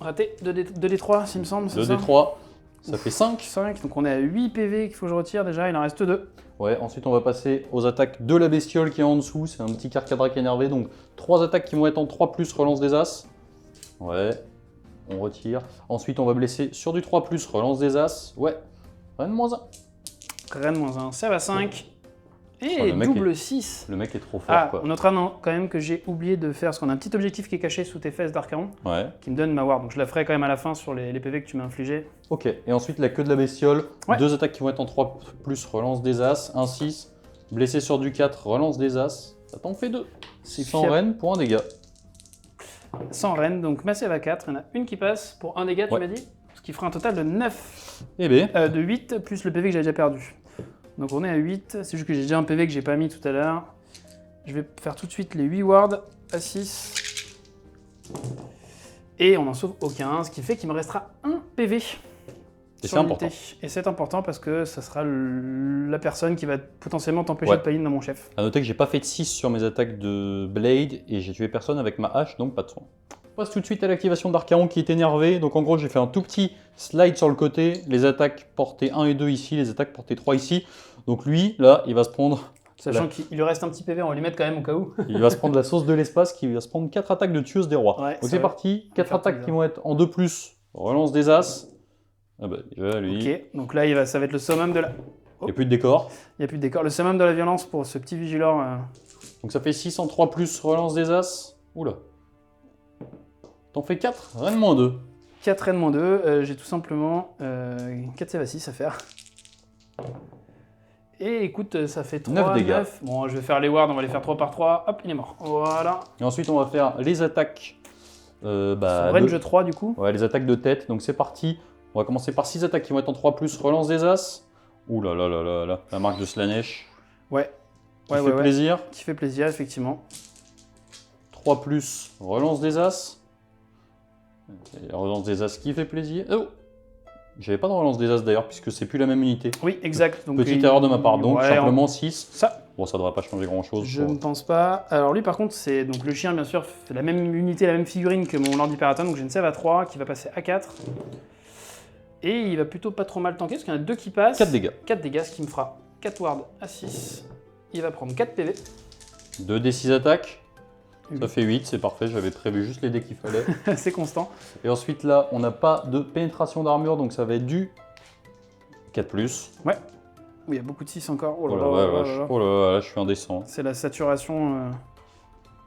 Raté, 2d3 s'il me semble, c'est 2 ça des 3, ça fait 5. 5, donc on est à 8 PV qu'il faut que je retire déjà, il en reste 2. Ouais, ensuite on va passer aux attaques de la bestiole qui est en dessous. C'est un petit Carcadrake énervé, donc 3 attaques qui vont être en 3+, relance des As. Ouais, on retire. Ensuite on va blesser sur du 3+, relance des As. Ouais, Rennes -1. Reine -1, save à 5. Et Oh, le mec double 6. Le mec est trop fort Ah, quoi. on notera quand même que j'ai oublié de faire, parce qu'on a un petit objectif qui est caché sous tes fesses d'Archaon, Ouais. qui me donne ma ward, donc je la ferai quand même à la fin sur les PV que tu m'as infligés. Ok, et ensuite la queue de la bestiole, Ouais. 2 attaques qui vont être en 3+, relance des As, un 6, blessé sur du 4, relance des As, ça t'en fait 2. C'est Sans fiable. Rennes pour un dégât. Sans reine, donc ma save à 4, il y en a une qui passe pour un dégât, tu Ouais. m'as dit, ce qui fera un total de 9, Eh bien, de 8 plus le PV que j'ai déjà perdu. Donc on est à 8, c'est juste que j'ai déjà un PV que j'ai pas mis tout à l'heure. Je vais faire tout de suite les 8 wards à 6. Et on en sauve aucun, ce qui fait qu'il me restera un PV. et sur c'est important. l'unité. Et c'est important parce que ça sera la personne qui va potentiellement t'empêcher Ouais. de payer dans mon chef. A noter que j'ai pas fait de 6 sur mes attaques de Blade, et j'ai tué personne avec ma hache, donc pas de soin. On passe tout de suite à l'activation d'Archaon qui est énervé. Donc en gros, j'ai fait un tout petit slide sur le côté. Les attaques portée 1 et 2 ici, les attaques portée 3 ici. Donc lui, là, il va se prendre Sachant qu'il lui reste un petit PV, on va lui mettre quand même au cas où. il va se prendre la sauce de l'espace, qui va se prendre 4 attaques de tueuse des rois. Ouais, Donc ça c'est va. parti, 4 faire attaques plaisir. qui vont être en 2+, relance des As. Ah bah déjà lui. Ok, donc là ça va être le summum de la... Il n'y a plus de décor. Il n'y a plus de décor. Le summum de la violence pour ce petit Vigilor. Donc ça fait 6 en 3 plus relance des As. Oula. T'en fais 4, reine moins 2. 4 reine moins 2. J'ai tout simplement 4 save à 6 à faire. Et écoute, ça fait 3, 9 dégâts. 9. Bon, je vais faire les wards, on va les faire 3 par 3. Hop, il est mort. Voilà. Et ensuite, on va faire les attaques. Range 3 du coup. Ouais, les attaques de tête. Donc c'est parti. On va commencer par 6 attaques qui vont être en 3 plus relance des As. Ouh là là là là là. La marque de Slanesh. Ouais. Qui fait plaisir. Qui fait plaisir, effectivement. 3 plus relance des As. Relance des As qui fait plaisir. Oh, j'avais pas de relance des As d'ailleurs, puisque c'est plus la même unité. Oui, exact. Donc, Petite erreur de ma part, donc simplement 6. Ça. Bon, ça devrait pas changer grand chose. Je ne pense pas. Alors lui par contre, c'est donc le chien bien sûr, fait la même unité, la même figurine que mon Lord Hyperaton, donc j'ai une save à 3 qui va passer à 4. Et il va plutôt pas trop mal tanker, parce qu'il y en a 2 qui passent. 4 dégâts. 4 dégâts, ce qui me fera 4 wards à 6. Il va prendre 4 PV. 2 D6 attaques. 8. Ça fait 8, c'est parfait, j'avais prévu juste les dés qu'il fallait. C'est constant. Et ensuite là, on n'a pas de pénétration d'armure, donc ça va être du 4 plus. Ouais. Oui, il y a beaucoup de 6 encore. Oh là là, oh là là, je suis indécent. C'est la saturation.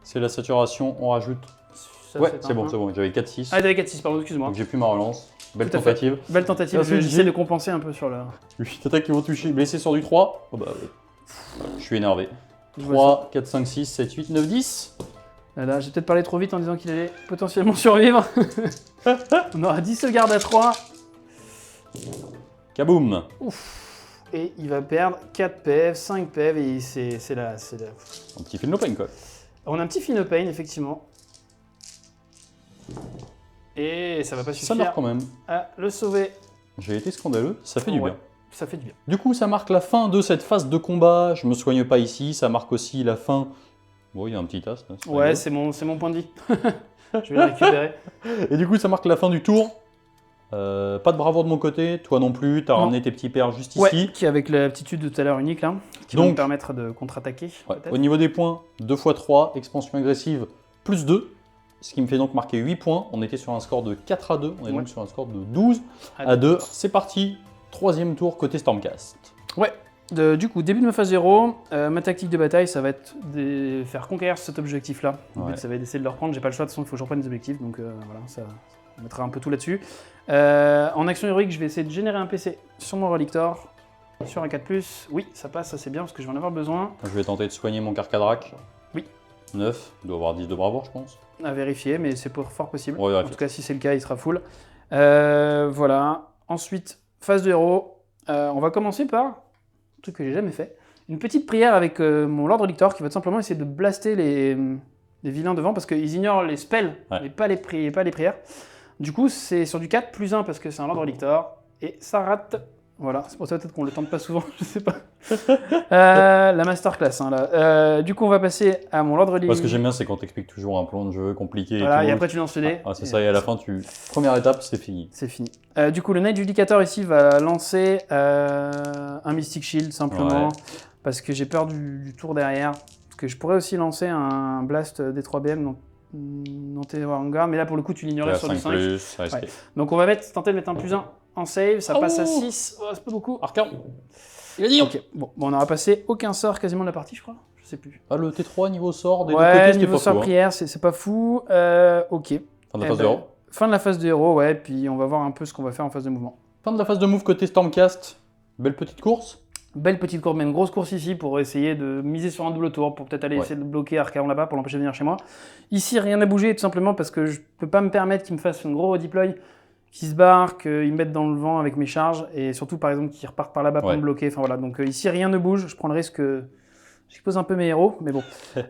C'est la saturation, on rajoute. Ça Ouais, fait c'est bon, j'avais 4-6. Ah, t'avais 4-6, pardon, excuse-moi. Donc j'ai plus ma relance. Belle Tout à fait. tentative. Belle tentative, Ensuite, j'essaie de compenser un peu sur le. 8 attaques qui vont toucher, blessé sur du 3. Oh bah, je suis énervé. Je vois 3, 4, 5, 6, 7, 8, 9, 10. Là, j'ai peut-être parlé trop vite en disant qu'il allait potentiellement survivre. On aura 10 sauvegardes à 3. Kaboum. Et il va perdre 4 PF, 5 PF, et c'est la... Un petit film no pain quoi. On a un petit Finopane, effectivement. Et ça va pas Ça suffire meurt quand même. à le sauver. J'ai été scandaleux, ça fait du Ouais, bien. ça fait du bien. Du coup, ça marque la fin de cette phase de combat. Je me soigne pas ici. Ça marque aussi la fin. Bon, il y a un petit as. Là, Ouais, c'est mon point de vie. Je vais le récupérer. Et du coup, ça marque la fin du tour. Pas de bravoure de mon côté. Toi non plus. T'as Non. ramené tes petits pères juste Ouais, ici. qui avec l'aptitude de tout à l'heure unique, là, qui va Donc, me permettre de contre-attaquer. Ouais. peut-être. Au niveau des points, 2 x 3, expansion agressive, plus 2. Ce qui me fait donc marquer 8 points. On était sur un score de 4 à 2. On est donc sur un score de 12 à 2. C'est parti. Troisième tour côté Stormcast. Ouais. Du coup, début de ma phase 0, ma tactique de bataille, ça va être de faire conquérir cet objectif-là. Le but, ça va être d'essayer de le reprendre. J'ai pas le choix, de toute façon, il faut que je reprenne des objectifs. Donc voilà, ça mettra un peu tout là-dessus. En action héroïque, je vais essayer de générer un PC sur mon Relictor, sur un 4+. Oui, ça passe, ça c'est bien, parce que je vais en avoir besoin. Je vais tenter de soigner mon Carcadrak. Oui. 9. Il doit avoir 10 de bravoure, je pense. À vérifier, mais c'est fort possible. Ouais, En tout cas, si c'est le cas, il sera full. Voilà. Ensuite, phase de héros. On va commencer par un truc que j'ai jamais fait. Une petite prière avec mon Lord Relictor qui va tout simplement essayer de blaster les vilains devant parce qu'ils ignorent les spells, mais pas les prières. Du coup, c'est sur du 4 plus 1 parce que c'est un Lord Relictor et ça rate. Voilà, c'est pour ça peut-être qu'on le tente pas souvent, je sais pas. La masterclass, hein, là. Du coup, on va passer à mon Lord Relictor. Ce que j'aime bien, c'est quand t'expliques toujours un plan de jeu compliqué. Voilà, et, et après tu lances le dé. Ah, c'est ça, et à la fin, première étape, c'est fini. C'est fini. Du coup, le Knight Judicator ici va lancer un Mystic Shield simplement parce que j'ai peur du tour derrière. Parce que je pourrais aussi lancer un Blast des 3BM dans tes Hangar, mais là pour le coup, tu l'ignorais sur du 5. Plus, risqué. Donc on va tenter de mettre un plus 1 en save, ça passe à 6. Oh, c'est pas beaucoup. Arcan. Il a dit. Ok, bon, on n'aura passé aucun sort quasiment de la partie, je crois. Je sais plus. Ah, le T3 niveau sort des deux Ouais, côtés, c'était niveau pas sort fou. prière, c'est pas fou. Ok. Fin de la phase de héros. Fin de la phase de héros, ouais, puis on va voir un peu ce qu'on va faire en phase de mouvement. Fin de la phase de move côté Stormcast. Belle petite course. Belle petite course, mais une grosse course ici pour essayer de miser sur un double tour, pour peut-être aller essayer de bloquer Archaon là-bas pour l'empêcher de venir chez moi. Ici, rien n'a bougé, tout simplement parce que je peux pas me permettre qu'il me fasse un gros redeploy, qu'il se barre, qu'il me mette dans le vent avec mes charges, et surtout par exemple qu'il reparte par là-bas pour me bloquer. Enfin voilà, donc ici rien ne bouge, je prends le risque. J'expose un peu mes héros, mais bon.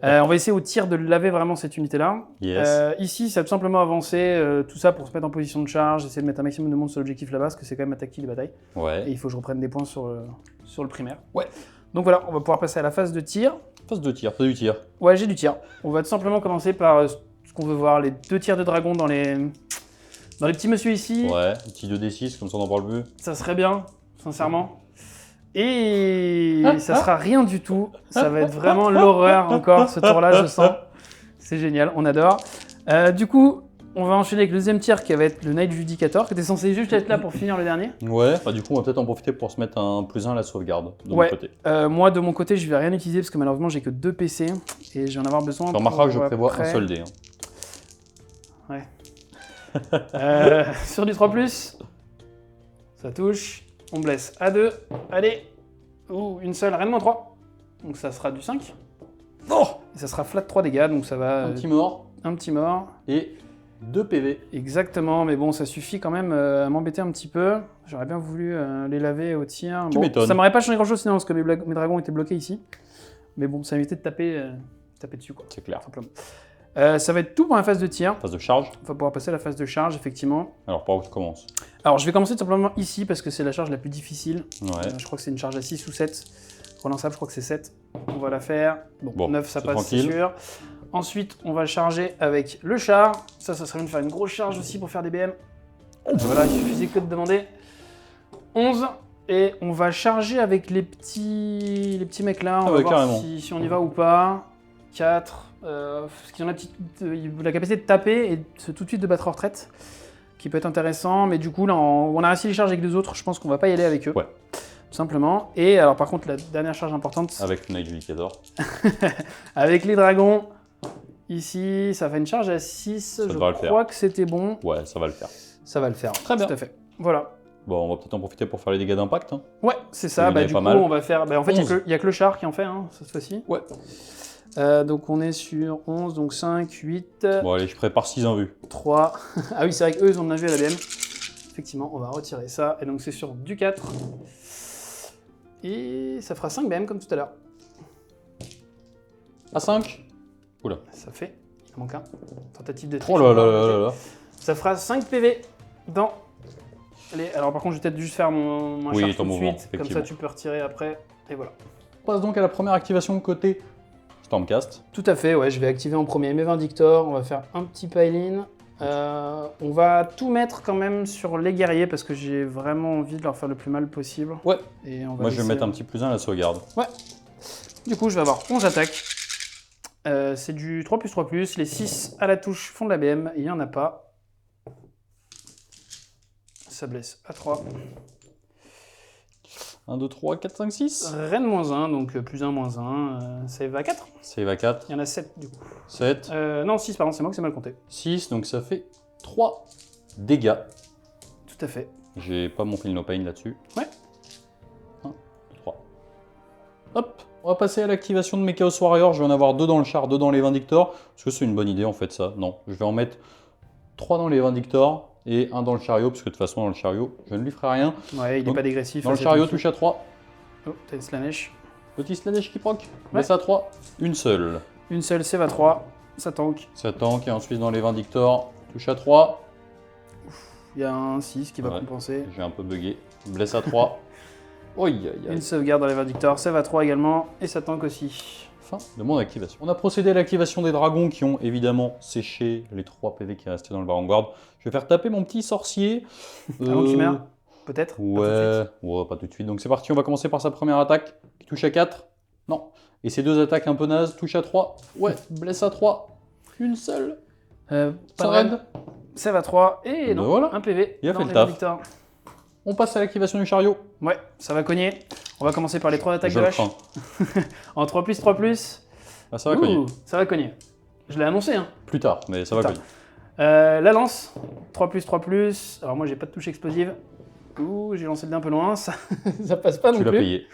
On va essayer au tir de laver vraiment cette unité-là. Yes. Ici, ça va tout simplement avancer, tout ça pour se mettre en position de charge, essayer de mettre un maximum de monde sur l'objectif là-bas, parce que c'est quand même ma tactique de bataille. Ouais. Et il faut que je reprenne des points sur le primaire. Ouais. Donc voilà, on va pouvoir passer à la phase de tir. Phase de tir, c'est du tir. Ouais, j'ai du tir. On va tout simplement commencer par ce qu'on veut voir, les 2 tirs de dragon dans les petits monsieur ici. Ouais, petit 2d6, comme ça on en parle plus. Ça serait bien, sincèrement. Et ça sera rien du tout. Ça va être vraiment l'horreur encore, ce tour-là, je sens. C'est génial, on adore. Du coup, On va enchaîner avec le deuxième tir qui va être le Night Judicator, qui était censé juste être là pour finir le dernier. Ouais, bah du coup, on va peut-être en profiter pour se mettre un +1 à la sauvegarde de Ouais. mon côté. Moi, de mon côté, je vais rien utiliser parce que malheureusement, j'ai que 2 PC et je vais en avoir besoin. Tu remarqueras que je pour prévois après. un seul dé. Hein. Sur du 3+, ça touche. On blesse à 2. Allez. Ouh, une seule, rien de moins 3. Donc ça sera du 5. Oh, et ça sera flat 3 dégâts, donc ça va... Un petit mort Un petit mort. et 2 PV. Exactement, mais bon, ça suffit quand même à m'embêter un petit peu. J'aurais bien voulu les laver au tir. Tu m'étonnes. Ça m'aurait pas changé grand-chose sinon, parce que mes dragons étaient bloqués ici. Mais bon, ça m'évitait de taper dessus, quoi. C'est clair. Simplement. Ça va être tout pour la phase de tir. Phase de charge. On va pouvoir passer à la phase de charge, effectivement. Alors, par où tu commences? Alors, je vais commencer tout simplement ici, parce que c'est la charge la plus difficile. Ouais. Je crois que c'est une charge à 6 ou 7. Relançable, je crois que c'est 7. On va la faire. Bon, 9, ça c'est passe, c'est tranquille. sûr. Ensuite, on va charger avec le char. Ça serait bien de faire une grosse charge aussi pour faire des BM. Voilà, il suffisait que de demander. 11. Et on va charger avec les petits mecs là. On va voir carrément. si on y va ou pas. 4. Parce qu'ils ont la capacité de taper et tout de suite de battre en retraite. Qui peut être intéressant. Mais du coup, là, on a réussi les charges avec les autres. Je pense qu'on va pas y aller avec eux. Ouais. Tout simplement. Et alors, par contre, la dernière charge importante. Avec le Night Judicator. Avec les dragons. Ici, ça fait une charge à 6. Je devrait le faire. crois que c'était bon. Ouais, ça va le faire. Ça va le faire. Très bien. Tout à fait. Voilà. Bon, on va peut-être en profiter pour faire les dégâts d'impact. Hein. Ouais, c'est Il y ça. en Bah, avait du pas coup, mal. on va faire. Bah, en fait, il 11. n'y a que le char qui en fait, hein, cette fois-ci. Ouais. Donc, on est sur 11, donc 5, 8, Bon, allez, je prépare 6 en vue. 3. Ah oui, c'est vrai qu'eux, ils ont de la vue à la BM. Effectivement, on va retirer ça. Et donc, c'est sur du 4. Et ça fera 5 BM comme tout à l'heure. À 5. Oula. Ça fait. Il en manque un. Tentative de Oh là là là là là. Ça fera 5 PV dans les... Alors par contre, je vais peut-être juste faire mon Oui, charge ton tout de mouvement, suite. Comme ça, effectivement. tu peux retirer après. Et voilà. On passe donc à la première activation côté Stormcast. Tout à fait, ouais. Je vais activer en premier mes Vindictors. On va faire un petit pile-in. On va tout mettre quand même sur les guerriers parce que j'ai vraiment envie de leur faire le plus mal possible. Ouais. Et on va Moi, je vais laisser- mettre un petit +1 à la sauvegarde. Du coup, je vais avoir 11 attaques. C'est du 3+3+. Les 6 à la touche font de la BM. Il n'y en a pas. Ça blesse à 3. 1, 2, 3, 4, 5, 6. Rennes -1, donc +1, -1. Save à 4. Save à 4. Il y en a 7 du coup. 7. Non, 6, pardon, c'est moi que c'est mal compté. 6, donc ça fait 3 dégâts. Tout à fait. J'ai pas mon Feel No Pain là-dessus. Ouais. 1, 2, 3. Hop, on va passer à l'activation de mes Chaos Warriors. Je vais en avoir 2 dans le char, 2 dans les Vindictors. Est-ce que c'est une bonne idée en fait ça? Non, je vais en mettre 3 dans les Vindictors et 1 dans le chariot, parce que de toute façon dans le chariot, je ne lui ferai rien. Ouais, il Donc, n'est pas dégressif. Dans le assez chariot, tranquille. touche à 3. Oh, t'as une Slanesh. Petit Slanesh qui proc. Baisse à 3. Une seule. Une seule, save à 3. Ça tank. Ça tank et ensuite dans les Vindictors, touche à 3. Il y a un 6 qui va Ouais. compenser. J'ai un peu bugué. Blesse à 3. Oi, aïe, aïe. Une sauvegarde dans les Vindictors, save à 3 également. Et ça tank aussi. Fin de mon activation. On a procédé à l'activation des dragons qui ont évidemment séché les 3 PV qui restaient dans le Vanguard. Je vais faire taper mon petit sorcier. Avant que tu meurs, peut-être. Pas tout de Ouais, suite. ouais, pas tout de suite. Donc c'est parti, on va commencer par sa première attaque qui touche à 4. Non. Et ses 2 attaques un peu nazes, touche à 3. Ouais, blesse à 3. Une seule. Pas Ça de raid. raid. Save à 3. Et Ben non, voilà. un PV. Il a dans fait le les taf. Vindictors. On passe à l'activation du chariot. Ouais, ça va cogner. On va commencer par les 3 attaques Je de le hache. crains. En 3+3+. Ah, ça va cogner. Ça va cogner. Je l'ai annoncé, hein. Plus tard, mais ça va Putain. cogner. La lance, 3+3+. Alors moi, j'ai pas de touche explosive. Ouh, j'ai lancé le dé un peu loin. Ça, ça passe pas non Tu l'as plus. payé.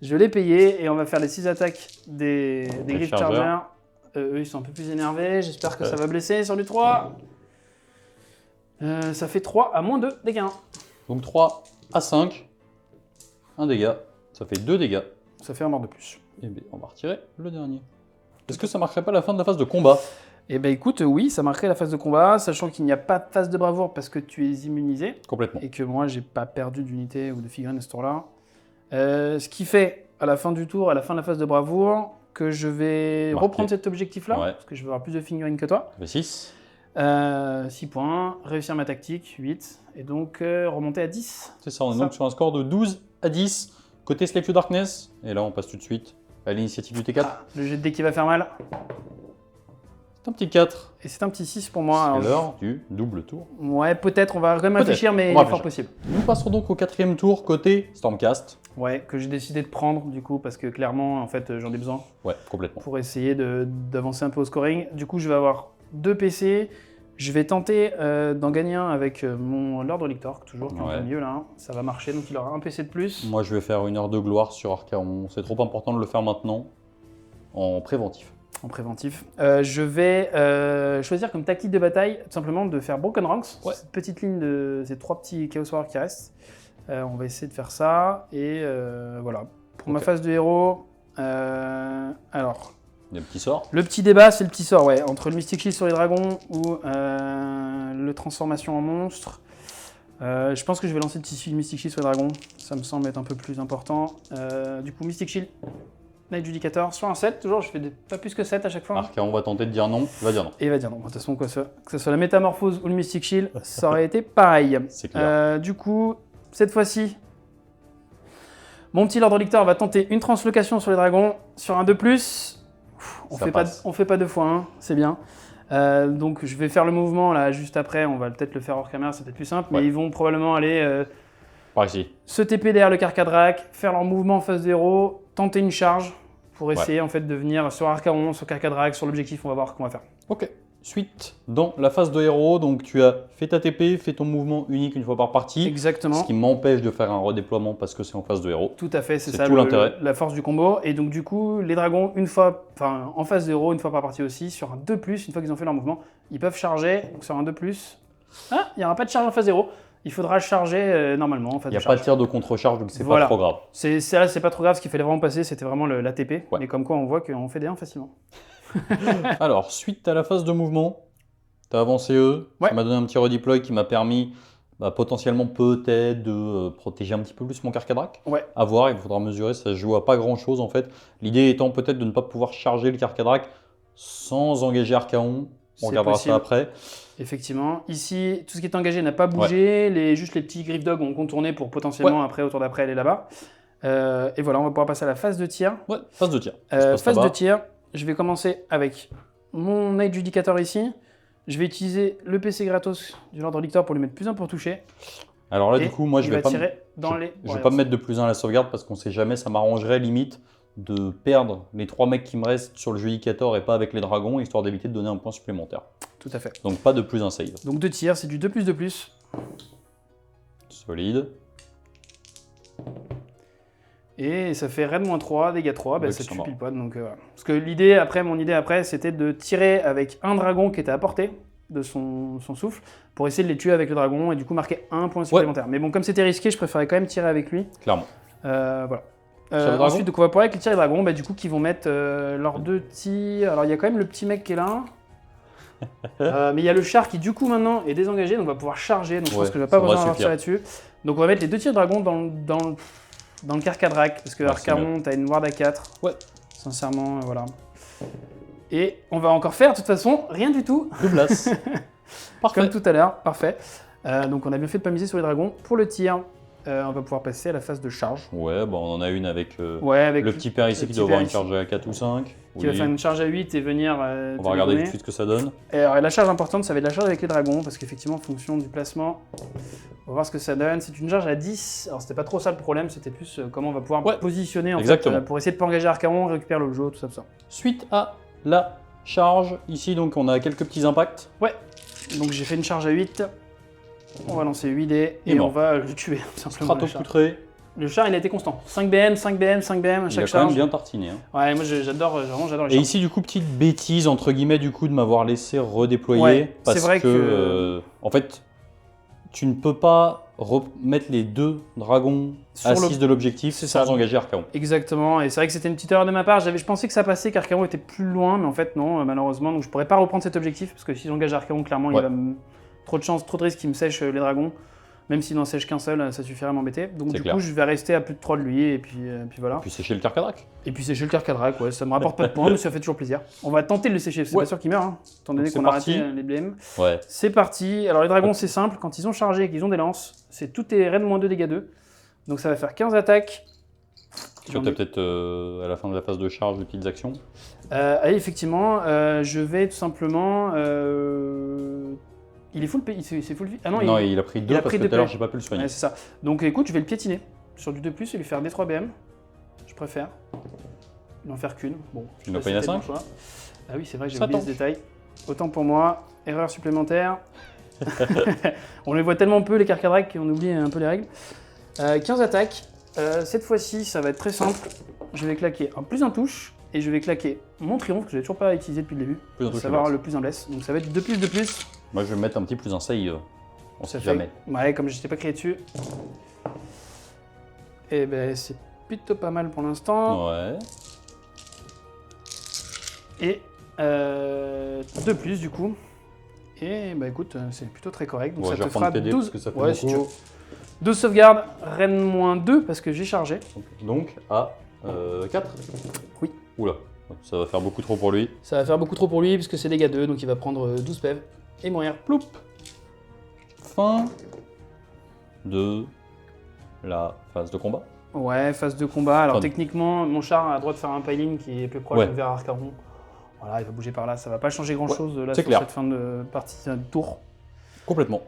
Je l'ai payé et on va faire les 6 attaques des Griff Chargers. Chargers. Eux, ils sont un peu plus énervés. J'espère que Ouais. ça va blesser sur du 3. Ça fait 3 à -2 dégâts. Donc 3 à 5. Un dégât. Ça fait 2 dégâts. Ça fait un mort de plus. Et bien, on va retirer le dernier. Est-ce que ça marquerait pas la fin de la phase de combat? Eh ben écoute, oui, ça marquerait la phase de combat, sachant qu'il n'y a pas de phase de bravoure parce que tu es immunisé. Complètement. Et que moi, j'ai pas perdu d'unité ou de figurine à ce tour-là. Ce qui fait, à la fin du tour, à la fin de la phase de bravoure, que je vais Marqué. reprendre cet objectif-là, Ouais. parce que je vais avoir plus de figurines que toi. Ça fait 6. 6 points, réussir ma tactique, 8, et donc remonter à 10. C'est ça, on est Ça. donc sur un score de 12 à 10. Côté Slave to Darkness. Et là, on passe tout de suite à l'initiative du T4. Le jet de dé qui va faire mal. C'est un petit 4. Et c'est un petit 6 pour moi. C'est Alors, l'heure du double tour. ouais, peut-être, on va quand même Peut-être, réfléchir, mais on il va est fort réfléchir. possible. Nous passons donc au 4e tour côté Stormcast. Ouais, que j'ai décidé de prendre du coup, parce que clairement, en fait, j'en ai besoin Ouais, complètement. pour essayer d'avancer un peu au scoring. Du coup, je vais avoir 2 PC. Je vais tenter d'en gagner un avec mon Lord Lictor, toujours, qui est un peu mieux là. Hein. Ça va marcher, donc il aura un PC de plus. Moi, je vais faire une heure de gloire sur Archaon. C'est trop important de le faire maintenant, en préventif. En préventif. Je vais choisir comme tactique de bataille, tout simplement, de faire Broken Ranks. Ouais. Cette petite ligne de ces 3 petits Chaos Warriors qui restent. On va essayer de faire ça. Et voilà. Pour ma phase de héros, alors... Il y a un petit sort. Le petit débat, c'est le petit sort, ouais. Entre le Mystic Shield sur les dragons ou le transformation en monstre. Je pense que je vais lancer le petit Mystic Shield sur les dragons. Ça me semble être un peu plus important. Du coup, Mystic Shield, Night Judicator sur un 7. Toujours, je fais pas plus que 7 à chaque fois. Archaon va tenter de dire non. Il va dire non. Et il va dire non. De toute façon, que ce soit la métamorphose ou le Mystic Shield, ça aurait été pareil. C'est clair. Du coup, cette fois-ci, mon petit Lord Lictor va tenter une translocation sur les dragons sur un 2+. On fait pas 2 fois 1, c'est bien. Donc je vais faire le mouvement là juste après, on va peut-être le faire hors caméra, c'est peut-être plus simple, mais ils vont probablement aller par ici. Se TP derrière le Carcadrak, faire leur mouvement en face de héros, tenter une charge pour essayer en fait de venir sur Archaon, sur Carcadrak, sur l'objectif, on va voir ce qu'on va faire. Ok. Suite, dans la phase de héros, donc tu as fait ta TP, fait ton mouvement unique une fois par partie. Exactement. Ce qui m'empêche de faire un redéploiement parce que c'est en phase de héros. Tout à fait, c'est ça tout l'intérêt. La force du combo. Et donc du coup, les dragons, en phase de héros, une fois par partie aussi, sur un 2+, une fois qu'ils ont fait leur mouvement, ils peuvent charger. Donc sur un 2+, ah, il n'y aura pas de charge en phase héros. Il faudra charger normalement en phase de charge. Il n'y a pas de tir de contre-charge, donc c'est voilà. pas trop grave. C'est pas trop grave, ce qu'il fallait vraiment passer, c'était vraiment l'ATP. Ouais. Mais comme quoi, on voit qu'on fait des 1 facilement. Alors, suite à la phase de mouvement, tu as avancé eux, ça m'a donné un petit redeploy qui m'a permis potentiellement peut-être de protéger un petit peu plus mon Carcadrak. Ouais. À voir, il faudra mesurer, ça se joue à pas grand-chose en fait. L'idée étant peut-être de ne pas pouvoir charger le Carcadrak sans engager Archaon. On regardera ça après. Effectivement. Ici, tout ce qui est engagé n'a pas bougé. Juste les petits Griff Dog ont contourné pour potentiellement, après, au tour d'après, aller là-bas. Et voilà, on va pouvoir passer à la phase de tir. Ouais, phase de tir. Phase de tir, je vais commencer avec mon Night Judicator ici. Je vais utiliser le PC gratos du Lord Lictor pour lui mettre +1 pour toucher. Alors là, du coup, moi, je vais pas me mettre de +1 à la sauvegarde parce qu'on sait jamais, ça m'arrangerait limite de perdre les 3 mecs qui me restent sur le Judicator et pas avec les dragons, histoire d'éviter de donner un point supplémentaire. Tout à fait. Donc pas de +1 save. Donc 2 tirs, c'est du 2+2+. Solide. Et ça fait raid -3, dégâts 3, ça tue pile poil. Donc, voilà. Parce que mon idée après, c'était de tirer avec un dragon qui était à portée de son souffle pour essayer de les tuer avec le dragon et du coup marquer un point supplémentaire. Mais bon, comme c'était risqué, je préférais quand même tirer avec lui. Clairement. Voilà. Ensuite, donc on va pouvoir avec les tirs et dragons, du coup, qui vont mettre leurs 2 tirs. Alors, il y a quand même le petit mec qui est là. Mais il y a le char qui, du coup, maintenant est désengagé, donc on va pouvoir charger. Donc, je pense que je ne vais pas besoin d'avoir tiré dessus. Donc, on va mettre les 2 tirs de dragon dans le Carcadrak, parce que Archaon, t'as une ward à 4. Ouais. Sincèrement, voilà. Et on va encore faire, de toute façon, rien du tout. Double as. Parfait. Comme tout à l'heure, parfait. Donc on a bien fait de pas miser sur les dragons. Pour le tir, on va pouvoir passer à la phase de charge. Ouais, on en a une avec, avec le petit père ici qui doit avoir une charge à 4 ou 5. Qui va faire une charge à 8 et venir... on va regarder tout de suite ce que ça donne. Et alors, la charge importante, ça va être la charge avec les dragons, parce qu'effectivement, en fonction du placement, on va voir ce que ça donne. C'est une charge à 10. Alors, c'était pas trop ça le problème, c'était plus comment on va pouvoir positionner en fait, pour essayer de pas engager Archaon, récupérer l'objet, tout ça, tout ça. Suite à la charge, ici, donc on a quelques petits impacts. Ouais, donc j'ai fait une charge à 8. On va lancer 8 dés et on va le tuer, simplement. Stratopoutré. Le char, il a été constant. 5 BM, 5 BM, 5 BM à chaque charge. Il a quand même bien tartiné. Hein. Ouais, moi j'adore les chars. Et ici, du coup, petite bêtise, entre guillemets, du coup, de m'avoir laissé redéployer. Parce vrai que, en fait, tu ne peux pas remettre les 2 dragons à 6 de l'objectif sans engager Archaon. Exactement, et c'est vrai que c'était une petite erreur de ma part. Je pensais que ça passait, qu'Archaon était plus loin, mais en fait non, malheureusement. Donc je pourrais pas reprendre cet objectif, parce que si j'engage Archaon, clairement, il va trop de chance, trop de risques qu'il me sèche les dragons. Même s'il n'en sèche qu'un seul, ça suffirait à m'embêter. Donc du coup, je vais rester à plus de 3 de lui, et puis voilà. Et puis sécher le Carcadrak. Et puis sécher le Carcadrak, ouais, ça me rapporte pas de points, mais ça fait toujours plaisir. On va tenter de le sécher, c'est pas sûr qu'il meurt, hein, étant donné qu'on a arrêté les blêmes. Ouais. C'est parti. Alors les dragons, c'est simple, quand ils ont chargé et qu'ils ont des lances, tout est raid -2 dégâts 2. Donc ça va faire 15 attaques. qui Tu vont as peut-être à la fin de la phase de charge des petites actions. Allez, effectivement, je vais tout simplement. Il est full c'est full vie. Ah non, Non, il a pris 2 a parce pris que deux tout à l'heure, PV. j'ai pas pu le soigner. Ouais, c'est ça. Donc écoute, je vais le piétiner sur du 2+, et lui faire des 3 BM. Je préfère. N'en faire qu'une. Bon, Tu n'as pas une à 5 ? Ah oui, c'est vrai, j'ai Ça oublié ce tanche. détail. Autant pour moi, erreur supplémentaire. On les voit tellement peu, les carcadrecs, qu'on oublie un peu les règles. 15 attaques. Cette fois-ci, ça va être très simple. Je vais claquer plus un touche, et je vais claquer mon triomphe, que je n'ai toujours pas utilisé depuis le début. Plus un Pour touche, savoir blesse. le plus un bless. Donc ça va être 2+. Moi, je vais mettre un petit plus un save. On Ça sait fait- jamais. Ouais, comme je n'étais pas créé dessus. Et ben c'est plutôt pas mal pour l'instant. Ouais. Et 2+, du coup. Et bah écoute, c'est plutôt très correct. Donc Bon, ça je vais te reprendre fera TD 12. parce que ça fait Ouais, si tu veux. beaucoup. 12 sauvegardes, reine -2 parce que j'ai chargé. Donc, à 4 Oui. Oula, ça va faire beaucoup trop pour lui. Ça va faire beaucoup trop pour lui parce que c'est dégâts 2, donc il va prendre 12 PV et mourir. Ploup. Fin de la phase de combat. Ouais, phase de combat. Alors Enfin, techniquement, mon char a le droit de faire un piling qui est plus proche Ouais. vers Arcaron. Voilà, il va bouger par là. Ça va pas changer grand-chose là c'est sur clair. cette fin de partie de tour. Complètement.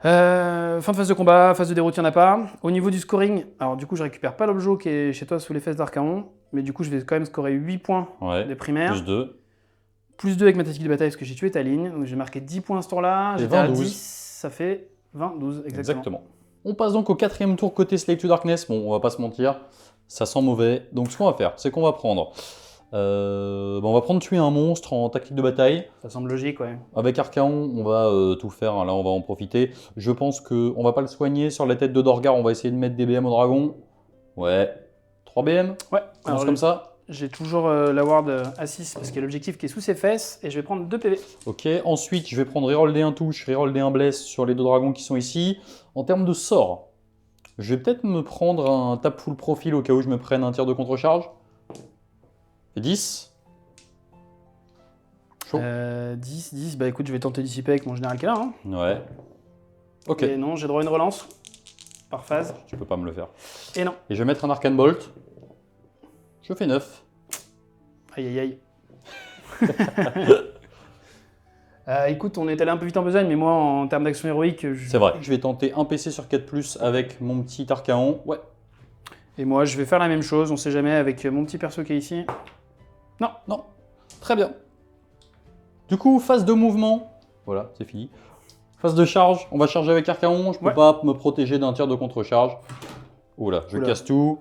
Fin de phase de combat, phase de déroute, il n'y en a pas. Au niveau du scoring, alors du coup, je récupère pas l'objet qui est chez toi sous les fesses d'Arcaon, mais du coup, je vais quand même scorer 8 points Ouais. des primaires. Plus 2. Plus 2 avec ma tactique de bataille parce que j'ai tué ta ligne. Donc j'ai marqué 10 points à ce tour-là. Et J'étais à 20, 12. 10, ça fait 20, 12, exactement. Exactement. On passe donc au 4e tour côté Slave to Darkness. Bon, on va pas se mentir, ça sent mauvais. Donc ce qu'on va faire, c'est qu'on va prendre... on va prendre tuer un monstre en tactique de bataille. Ça semble logique, ouais. Avec Archaon, on va tout faire, hein. Là on va en profiter. Je pense qu'on va pas le soigner. Sur la tête de Dorgar, on va essayer de mettre des BM au dragon. Ouais, 3 BM, Ouais, commence comme ça. j'ai toujours la ward à 6 parce qu'il y a l'objectif qui est sous ses fesses et je vais prendre 2 PV. Ok, ensuite je vais prendre reroll D1 touche, reroll D1 bless sur les deux dragons qui sont ici. En termes de sort, je vais peut-être me prendre un tap full profil au cas où je me prenne un tir de contre-charge. Fait 10. Chaud. 10, bah écoute, je vais tenter dissiper avec mon général Keller. Hein. Ouais. Ok, Et non, j'ai droit à une relance par phase. tu peux pas me le faire. Et non. Et je vais mettre un Arcane Bolt. Je fais 9. Aïe aïe aïe. Écoute, on est allé un peu vite en besogne, mais moi, en termes d'action héroïque, C'est vrai. Je vais tenter un PC sur 4+, avec mon petit Archaon. Ouais. Et moi, je vais faire la même chose, on sait jamais, avec mon petit perso qui est ici. Non, non. Très bien. Du coup, phase de mouvement. Voilà, c'est fini. Phase de charge. On va charger avec Archaon. Je peux Ouais. pas me protéger d'un tir de contre-charge. Oula, je Oula. casse tout.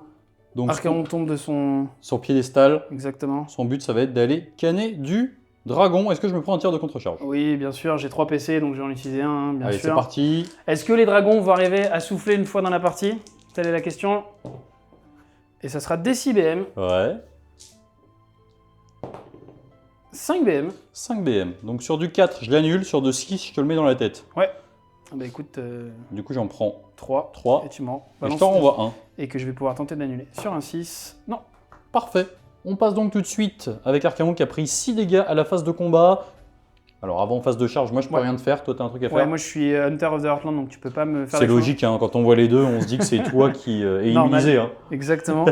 Donc, Archaon tombe de son... son piédestal. Exactement. Son but, ça va être d'aller canner du dragon. Est-ce que je me prends un tir de contre-charge? Oui, bien sûr, j'ai 3 PC, donc je vais en utiliser un, hein, bien Allez, c'est sûr. parti. Est-ce que les dragons vont arriver à souffler une fois dans la partie? Telle est la question. Et ça sera DC BM, Ouais. 5 BM. 5 BM. Donc sur du 4, je l'annule. Sur du 6, je te le mets dans la tête. Ouais. Ah bah écoute, Du coup, j'en prends 3. 3. Et tu m'en Et je balances. t'en renvoie un. Et que je vais pouvoir tenter d'annuler. Sur un 6. Non. Parfait. On passe donc tout de suite avec Archaon qui a pris 6 dégâts à la phase de combat. Alors avant phase de charge, moi je peux Ouais. rien te faire, toi t'as un truc à Ouais, faire. moi je suis Hunter of the Heartland, donc tu peux pas me faire C'est les choses. logique, hein, quand on voit les deux, on se dit que c'est toi qui est Normal. immunisé. Hein. Exactement.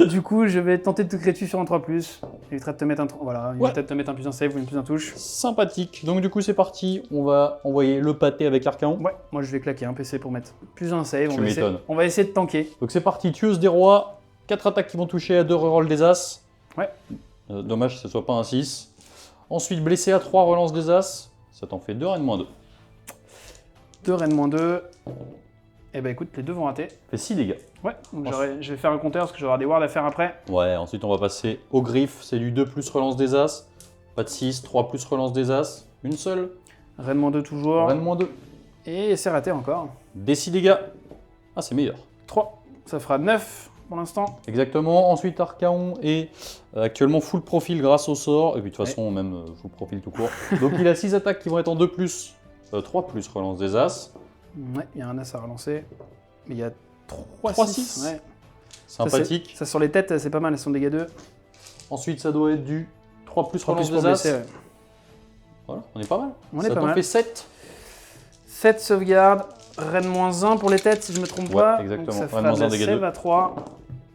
Du coup, je vais tenter de te créer dessus sur un 3+. Il évitera de te mettre un... Voilà, il Ouais. va peut-être te mettre un plus un save ou une plus un touche. Sympathique. Donc du coup c'est parti, on va envoyer le pâté avec Archaon. Ouais, moi je vais claquer un PC pour mettre plus un save. Tu m'étonnes. On va essayer de tanker. Donc c'est parti, tueuse des rois, 4 attaques qui vont toucher à 2 reroll des as. Ouais. Dommage que ce soit pas un 6. Ensuite blessé à 3, relance des as. Ça t'en fait 2 reine-2. 2 reine-2. Et bah écoute, les deux vont rater. Fait 6 dégâts. Ouais, donc je vais faire un compteur parce que j'aurai des wards à faire après. Ouais, ensuite on va passer au griffe, c'est du 2 plus relance des as. Pas de 6, 3 plus relance des as. Une seule. Reine-2 toujours. Reine-2. Et c'est raté encore. Des 6 dégâts. Ah, c'est meilleur. 3. Ça fera 9 pour l'instant. Exactement. Ensuite, Archaon est actuellement full profil grâce au sort. Et puis de toute façon, même full profil tout court. Donc il a 6 attaques qui vont être en 2 plus, 3 plus relance des as. Ouais, il y a un as à relancer. Mais il y a 3, 3, 6. 6. Ouais. Sympathique. Ça sur les têtes, c'est pas mal, elles sont dégâts 2. Ensuite, ça doit être du 3 plus 3 relance plus pour des as. blesser, ouais. Voilà, on est pas mal. On ça est pas t'en mal. fait 7. 7 sauvegardes. Reine-1 pour les têtes, si je me trompe Ouais, pas. exactement. Donc ça fera Reine de la -1, dégâts save 2. à 3.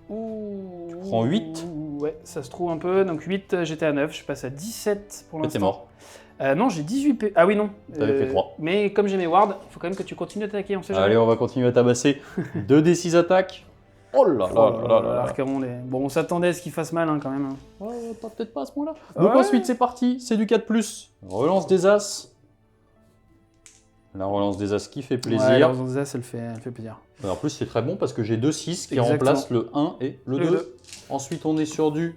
Ouh. prends 8. Ouais, ça se trouve un peu. Donc 8, j'étais à 9, je passe à 17 pour Et l'instant. t'es mort. Non, j'ai 18 P. Ah oui, non. T'avais fait 3. Mais comme j'ai mes wards, il faut quand même que tu continues d'attaquer, on sait jamais. Allez, on va continuer à tabasser. 2d6 attaques. Oh là là là là là. Arcaron, bon, on s'attendait à ce qu'il fasse mal hein, quand même. Hein. Ouais, peut-être pas à ce point-là. Donc Ouais. ensuite, c'est parti. C'est du 4+. Relance des As. La relance des As qui fait plaisir. Ouais, la relance des As, elle fait plaisir. En plus, c'est très bon parce que j'ai 2 6 qui Exactement. remplacent le 1 et le 2. Ensuite, on est sur du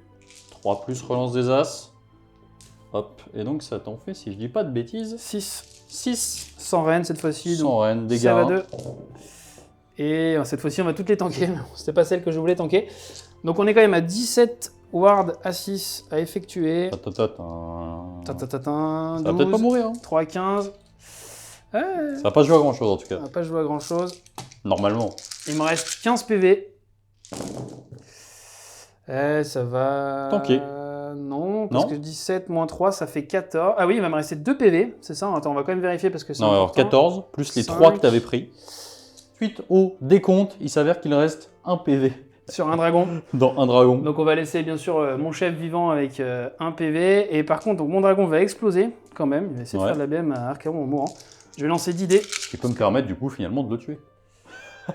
3 plus relance des As. Hop, et donc ça t'en fait, si je dis pas de bêtises, 6. 6. Sans reine cette fois-ci. Sans reine, dégâts. Ça va 2. Et cette fois-ci, on va toutes les tanker. C'était pas celle que je voulais tanker. Donc on est quand même à 17 wards à 6 à effectuer. Ça Ça va peut-être pas mourir. Hein. 3, 15. Ça va pas jouer à grand chose en tout cas. On va pas jouer à grand chose. Normalement. Il me reste 15 PV. Ça va... Tanker. Non, parce Non. que 17 moins 3, ça fait 14. Ah oui, il va me rester 2 PV, c'est ça? Attends, on va quand même vérifier parce que c'est Non, alors important. 14 plus les 5. 3 que tu avais pris. Suite au décompte, il s'avère qu'il reste un PV Sur un dragon. dans un dragon. Donc on va laisser bien sûr mon chef vivant avec un PV. Et par contre, donc, mon dragon va exploser quand même. Il va essayer de faire de la BM à Arcaron en mourant. Je vais lancer 10 dés. Ce qui peut me permettre du coup finalement de le tuer.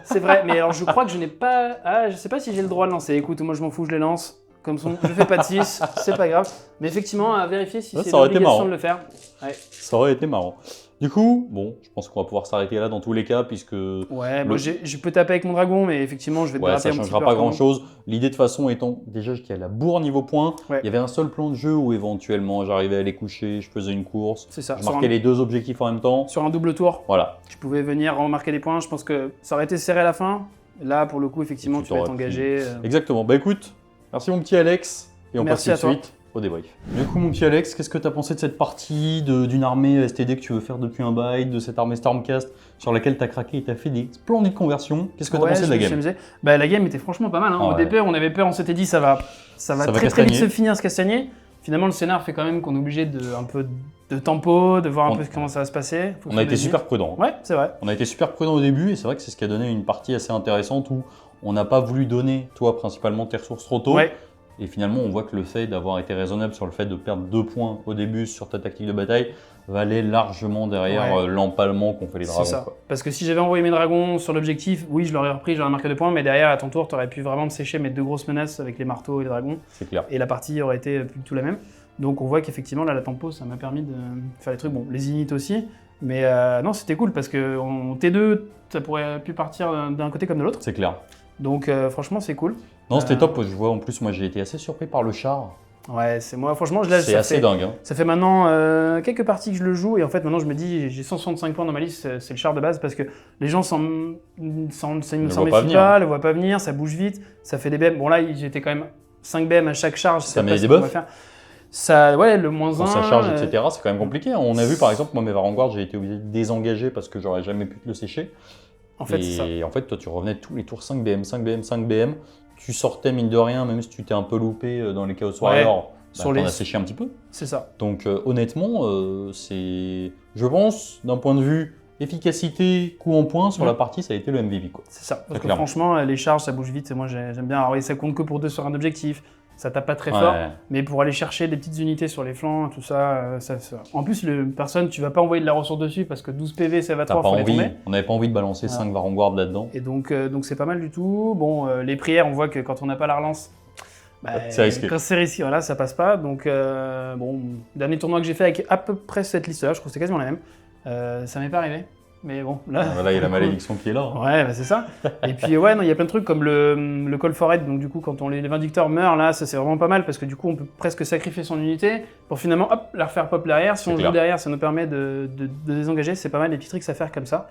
C'est vrai, mais alors je crois que je n'ai pas... Ah, je sais pas si j'ai le droit de lancer. Écoute, moi je m'en fous, je les lance. Comme son, je fais pas de 6, c'est pas grave. Mais effectivement, à vérifier si c'est ça aurait été l'obligation marrant. de le faire. Ouais, Ça aurait été marrant. Du coup, bon, je pense qu'on va pouvoir s'arrêter là dans tous les cas puisque ouais moi je peux taper avec mon dragon, mais effectivement, je vais te ouais, gratter ça un petit changera peu pas Arcaron. grand chose. L'idée de façon étant, déjà j'étais à la bourre niveau points. Ouais. Il y avait un seul plan de jeu où éventuellement j'arrivais à les coucher, je faisais une course, C'est ça. je marquais les deux objectifs en même temps. Sur un double tour, Voilà. tu pouvais venir remarquer des points. Je pense que ça aurait été serré à la fin. Là, pour le coup, effectivement, Tu tu vas être t'aurais engagé. Exactement. Bah écoute, merci mon petit Alex. Et on Merci passe tout à de toi. suite au débrief. Du coup, mon petit Alex, qu'est-ce que tu as pensé de cette partie, d'une armée STD que tu veux faire depuis un bail, de cette armée Stormcast sur laquelle tu as craqué et tu as fait des splendides conversions? Qu'est-ce que tu as pensé de la je me suis game? amusé. Bah, la game était franchement pas mal. Hein. Ah Au ouais. départ, on avait peur, on s'était dit ça va va très vite castagner. se finir, se castagner. Finalement, le scénar fait quand même qu'on est obligé de un peu de tempo, de voir un On- peu comment ça va se passer. Faut On a été choisir. super prudents. Ouais, c'est vrai. On a été super prudents au début et c'est vrai que c'est ce qui a donné une partie assez intéressante où on n'a pas voulu donner, toi principalement, tes ressources trop tôt. Ouais. Et finalement, on voit que le fait d'avoir été raisonnable sur le fait de perdre 2 points au début sur ta tactique de bataille valait largement derrière Ouais. l'empalement qu'ont fait les C'est dragons. ça. Quoi. Parce que si j'avais envoyé mes dragons sur l'objectif, oui, je l'aurais repris, j'aurais marqué 2 points, mais derrière, à ton tour, tu aurais pu vraiment te sécher, mettre 2 grosses menaces avec les marteaux et les dragons, C'est clair. et la partie aurait été plus du tout la même. Donc on voit qu'effectivement, là, la tempo, ça m'a permis de faire les trucs. Bon, les init aussi, mais non, c'était cool parce que en T2, ça pourrait pu partir d'un côté comme de l'autre. C'est clair. Donc franchement, c'est cool. Non, c'était top. Je vois en plus, moi j'ai été assez surpris par le char. Ouais, c'est moi, franchement, là, C'est assez dingue. Hein. ça fait maintenant quelques parties que je le joue et en fait maintenant je me dis j'ai 165 points dans ma liste, c'est le char de base parce que les gens s'en voient pas méfient venir, pas, hein. le voient pas venir, ça bouge vite, ça fait des BM. Bon là j'étais quand même 5 BM à chaque charge, Ça c'est met pas des ce qu'on va buffs. faire. Ça, ouais, le moins 1. Quand ça charge, etc., c'est quand même compliqué. On a vu par exemple, moi mes Varangard, j'ai été obligé de désengager parce que j'aurais jamais pu te le sécher. En fait, c'est ça. Et en fait, toi tu revenais tous les tours 5 BM, 5 BM, 5 BM. Tu sortais mine de rien, même si tu t'es un peu loupé dans les Chaos Warriors, sur t'en les- as séché un petit peu. C'est ça. Donc honnêtement, c'est, je pense, d'un point de vue efficacité, coup en point, sur Ouais. la partie, ça a été le MVP. Quoi. C'est ça. Parce que clairement. franchement, les charges, ça bouge vite et moi j'aime bien. Alors oui, ça compte que pour 2 sur un objectif, ça tape pas très fort. Ouais. Mais pour aller chercher des petites unités sur les flancs, tout ça, En plus, personne, tu vas pas envoyer de la ressource dessus parce que 12 PV, ça va T'as trop, pas faut les envie, tomber. on n'avait pas envie de balancer Voilà. 5 Varangard là-dedans. Et donc c'est pas mal du tout. Bon, les prières, on voit que quand on n'a pas la relance, bah, C'est risqué. Quand c'est risqué, voilà, ça passe pas. Donc, bon, dernier tournoi que j'ai fait avec à peu près cette liste-là, je trouve que c'était quasiment la même. Ça m'est pas arrivé. Mais bon, là. Voilà, il y a la malédiction qui est là. hein. Ouais, bah, c'est ça. Et puis, ouais, non, il y a plein de trucs comme le Call for Aid. Donc, du coup, quand les vindicteurs meurent, là, ça c'est vraiment pas mal parce que du coup, on peut presque sacrifier son unité pour finalement, hop, la refaire pop derrière. Si C'est on clair. joue derrière, ça nous permet de désengager. C'est pas mal, des petits tricks à faire comme ça.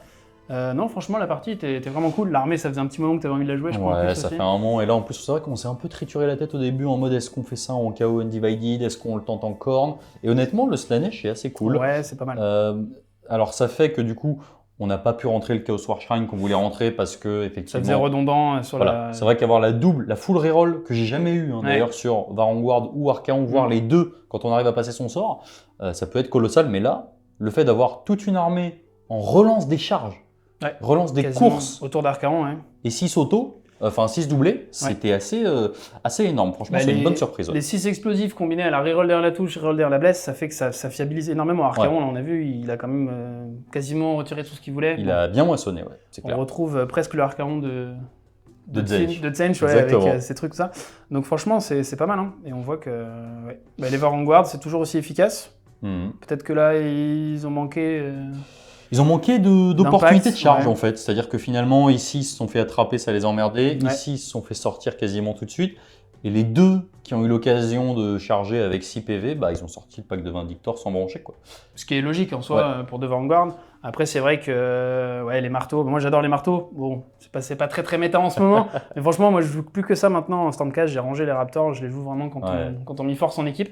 Non, franchement, la partie était vraiment cool. L'armée, ça faisait un petit moment que tu avais envie de la jouer, je crois. en Ouais, plus, ça aussi. fait un moment. Et là, en plus, c'est vrai qu'on s'est un peu trituré la tête au début en mode est-ce qu'on fait ça en KO Undivided, est-ce qu'on le tente en corne? Et honnêtement, le Slanesh est assez cool. Ouais, c'est pas mal. Alors, ça fait que du coup, on n'a pas pu rentrer le Chaos War Shrine qu'on voulait rentrer parce que, Ça effectivement. faisait redondant sur Voilà, la. c'est vrai qu'avoir la full reroll que j'ai jamais eu, hein, Ouais. d'ailleurs sur Varangard ou Archaon, voire les deux, quand on arrive à passer son sort, ça peut être colossal. Mais là, le fait d'avoir toute une armée en relance des charges, Ouais. relance des Quasiment courses autour d'Arcaon, ouais. et 6 autos, enfin 6 doublés, c'était assez énorme. Franchement, Bah, c'est une bonne surprise. Les 6 explosifs combinés à la reroll derrière la touche, reroll derrière la blesse, ça fait que ça fiabilise énormément. Archaon, on a vu, il a quand même quasiment retiré tout ce qu'il voulait. Il a bien moissonné, ouais, c'est On clair. retrouve presque le Archaon de Zench, ouais, Exactement. avec ces trucs ça. Donc franchement, c'est pas mal. Hein. Et on voit que les Vanguard, c'est toujours aussi efficace. Peut-être que là, ils ont manqué... Ils ont manqué d'opportunités de charge ouais. en fait, c'est-à-dire que finalement ici ils se sont fait attraper, ça les a emmerdés, Ouais. ici ils se sont fait sortir quasiment tout de suite, et les deux qui ont eu l'occasion de charger avec 6 PV, bah ils ont sorti le pack de Vindictor sans broncher quoi. Ce qui est logique en soi pour de Vanguard. Après c'est vrai que les marteaux, moi j'adore les marteaux, bon c'est pas très méta en ce moment, mais franchement moi je joue plus que ça maintenant en Stormcast, j'ai rangé les Raptors, je les joue vraiment quand on m'y force en équipe.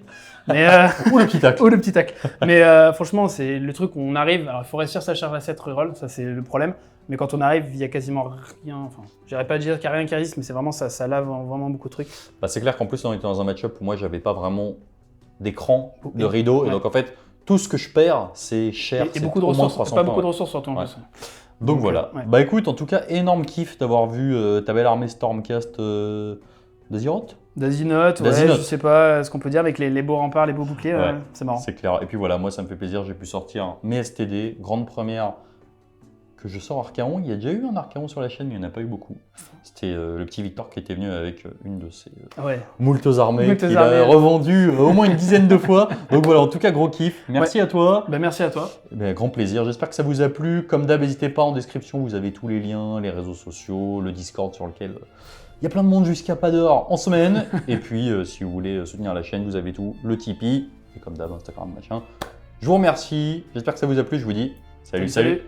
Mais, Ou le petit tac. Ou le petit tac. Mais franchement, c'est le truc où on arrive. Alors, il faut réussir sa charge à 7 reroll, ça c'est le problème. Mais quand on arrive, il y a quasiment rien. Enfin, j'irais pas dire qu'il n'y a rien qui résiste, mais c'est vraiment ça lave vraiment beaucoup de trucs. Bah, c'est clair qu'en plus on était dans un match-up où moi j'avais pas vraiment d'écran, de rideau, Ouais. et donc en fait tout ce que je perds c'est cher, Et c'est beaucoup de au moins ressources. 300 Pas points, beaucoup de ressources surtout en Ouais. plus. Donc voilà. ouais. Bah écoute, en tout cas énorme kiff d'avoir vu ta belle armée Stormcast d'Azeroth. D'Azinoth, D'Azinoth. je sais pas ce qu'on peut dire avec les beaux remparts, les beaux boucliers, Ouais. c'est marrant. C'est clair. Et puis voilà, moi ça me fait plaisir, j'ai pu sortir mes STD, grande première que je sors Archaon. Il y a déjà eu un Archaon sur la chaîne, mais il n'y en a pas eu beaucoup. C'était le petit Victor qui était venu avec une de ses Ouais. moultes armées Moultes qu'il armées. a revendu au moins une dizaine de fois. Donc voilà, en tout cas gros kiff. Merci à toi. Bah, merci à toi. Eh ben, grand plaisir, j'espère que ça vous a plu. Comme d'hab, n'hésitez pas, en description, vous avez tous les liens, les réseaux sociaux, le Discord sur lequel il y a plein de monde jusqu'à pas d'heure en semaine. Et puis, si vous voulez soutenir la chaîne, vous avez tout, le Tipeee, et comme d'hab, Instagram, machin. Je vous remercie, j'espère que ça vous a plu, je vous dis salut. Salut.